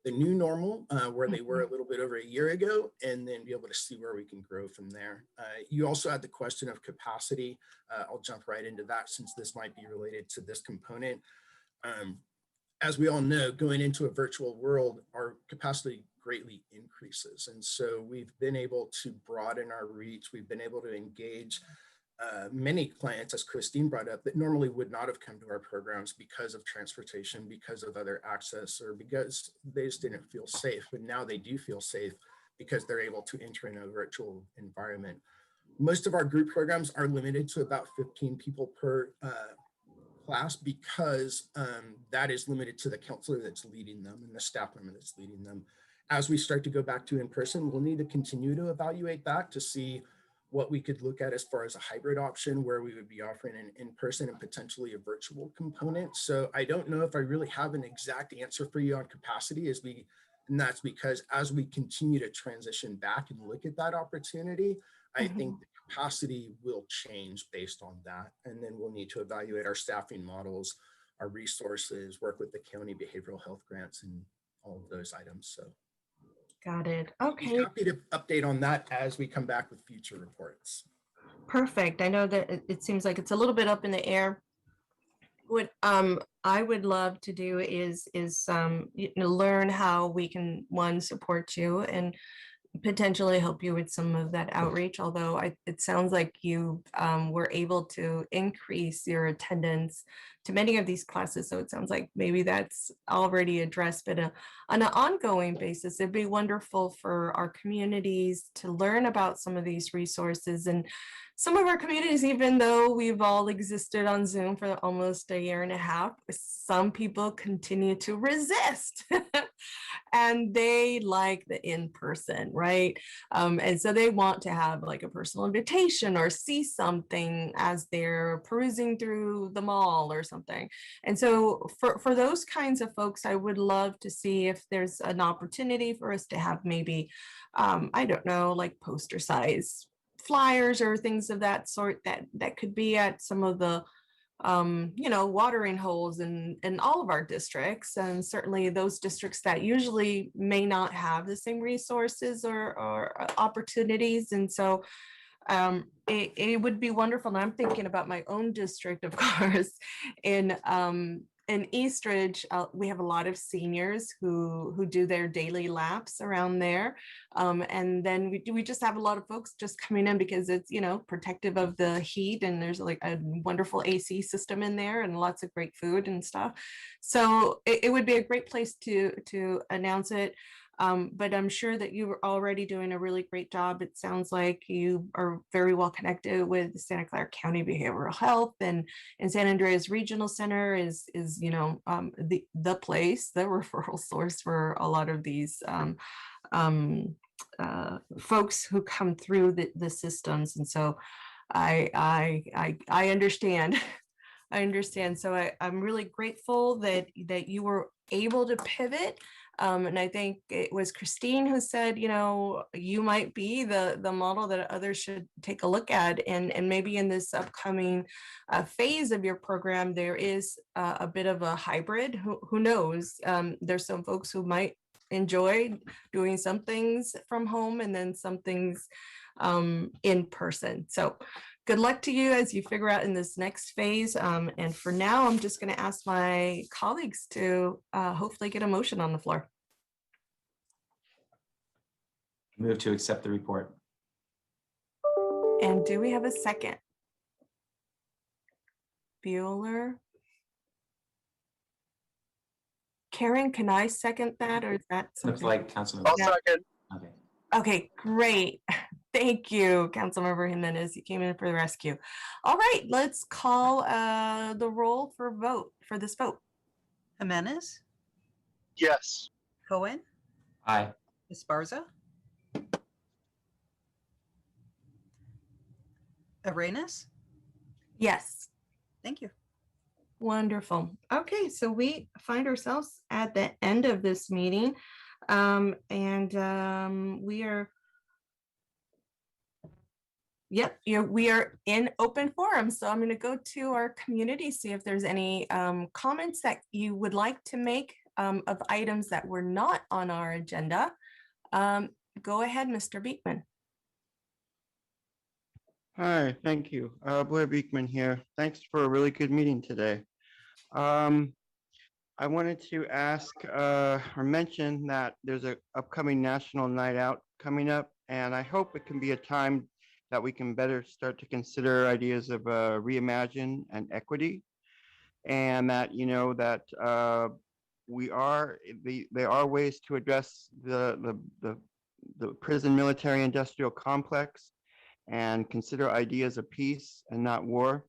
the new normal where they were a little bit over a year ago, and then be able to see where we can grow from there. You also had the question of capacity. I'll jump right into that since this might be related to this component. As we all know, going into a virtual world, our capacity greatly increases. And so we've been able to broaden our reach. We've been able to engage many clients, as Christine brought up, that normally would not have come to our programs because of transportation, because of other access, or because they just didn't feel safe. But now they do feel safe because they're able to enter in a virtual environment. Most of our group programs are limited to about 15 people per class because that is limited to the counselor that's leading them and the staff member that's leading them. As we start to go back to in-person, we'll need to continue to evaluate that to see what we could look at as far as a hybrid option where we would be offering an in-person and potentially a virtual component. So I don't know if I really have an exact answer for you on capacity and that's because as we continue to transition back and look at that opportunity, I think the capacity will change based on that. And then we'll need to evaluate our staffing models, our resources, work with the county behavioral health grants and all of those items. So. Got it. Okay. Happy to update on that as we come back with future reports. Perfect. I know that it seems like it's a little bit up in the air. What I would love to do is learn how we can, one, support you and potentially help you with some of that outreach, although it sounds like you were able to increase your attendance to many of these classes. So it sounds like maybe that's already addressed, but on an ongoing basis, it'd be wonderful for our communities to learn about some of these resources. And some of our communities, even though we've all existed on Zoom for almost a year and a half, some people continue to resist and they like the in-person, right? And so they want to have like a personal invitation or see something as they're perusing through the mall or something. And so for those kinds of folks, I would love to see if there's an opportunity for us to have maybe, I don't know, like poster size flyers or things of that sort that could be at some of the watering holes in all of our districts, and certainly those districts that usually may not have the same resources or opportunities. And so it would be wonderful. And I'm thinking about my own district, of course, in Eastridge, we have a lot of seniors who do their daily laps around there. And then we just have a lot of folks just coming in because it's, protective of the heat, and there's like a wonderful AC system in there and lots of great food and stuff. So it would be a great place to announce it. But I'm sure that you are already doing a really great job. It sounds like you are very well connected with Santa Clara County Behavioral Health, and San Andreas Regional Center is the place, the referral source for a lot of these folks who come through the systems. And so I understand. I understand. So I'm really grateful that you were able to pivot. And I think it was Christine who said, you might be the model that others should take a look at. And maybe in this upcoming phase of your program, there is a bit of a hybrid. Who knows? There's some folks who might enjoy doing some things from home and then some things in person. So good luck to you as you figure out in this next phase. And for now, I'm just going to ask my colleagues to hopefully get a motion on the floor. Move to accept the report. And do we have a second? Bueller? Karen, can I second that, or is that Looks something? like Councilmember. I'll second. Okay. Okay, great. Thank you, Councilmember Jimenez. You came in for the rescue. All right, let's call the roll for this vote. Jimenez, Yes. Cohen, Aye. Esparza, Arenas. Yes. Thank you. Wonderful. Okay, so we find ourselves at the end of this meeting. We are, yep, we are in open forum. So I'm going to go to our community, see if there's any comments that you would like to make of items that were not on our agenda. Go ahead, Mr. Beekman. Hi, thank you. Blair Beekman here. Thanks for a really good meeting today. I wanted to ask or mention that there's an upcoming National Night Out coming up, and I hope it can be a time that we can better start to consider ideas of reimagine and equity, and that there are ways to address the prison military industrial complex and consider ideas of peace and not war,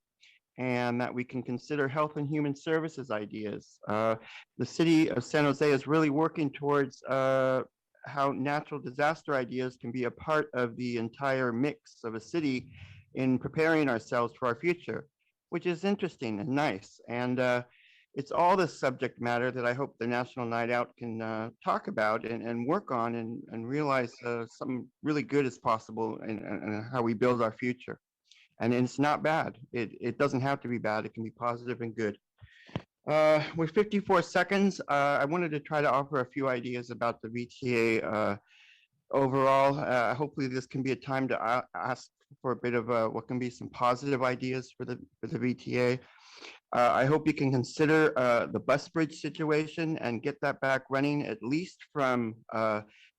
and that we can consider health and human services ideas. The city of San Jose is really working towards how natural disaster ideas can be a part of the entire mix of a city in preparing ourselves for our future, which is interesting and nice. And it's all the subject matter that I hope the National Night Out can talk about and work on and realize something really good is possible and how we build our future. And it's not bad. It doesn't have to be bad. It can be positive and good. With 54 seconds, I wanted to try to offer a few ideas about the VTA overall. Hopefully this can be a time to ask for a bit of what can be some positive ideas for the VTA. I hope you can consider the bus bridge situation and get that back running, at least from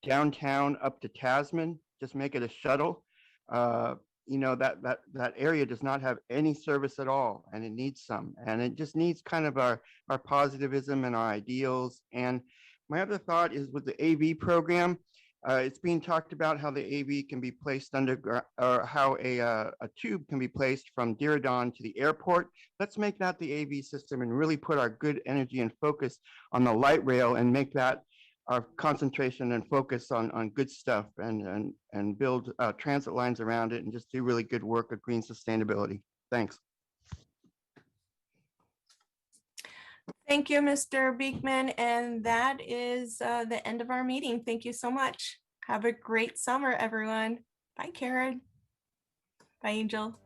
downtown up to Tasman. Just make it a shuttle. That area does not have any service at all, and it needs some, and it just needs kind of our positivism and our ideals. And my other thought is with the AV program, it's being talked about how the AV can be placed underground, or how a tube can be placed from Diridon to the airport. Let's make that the AV system and really put our good energy and focus on the light rail and make that our concentration and focus on good stuff, and build transit lines around it and just do really good work of green sustainability. Thanks. Thank you, Mr. Beekman. And that is the end of our meeting. Thank you so much. Have a great summer, everyone. Bye, Karen. Bye, Angel.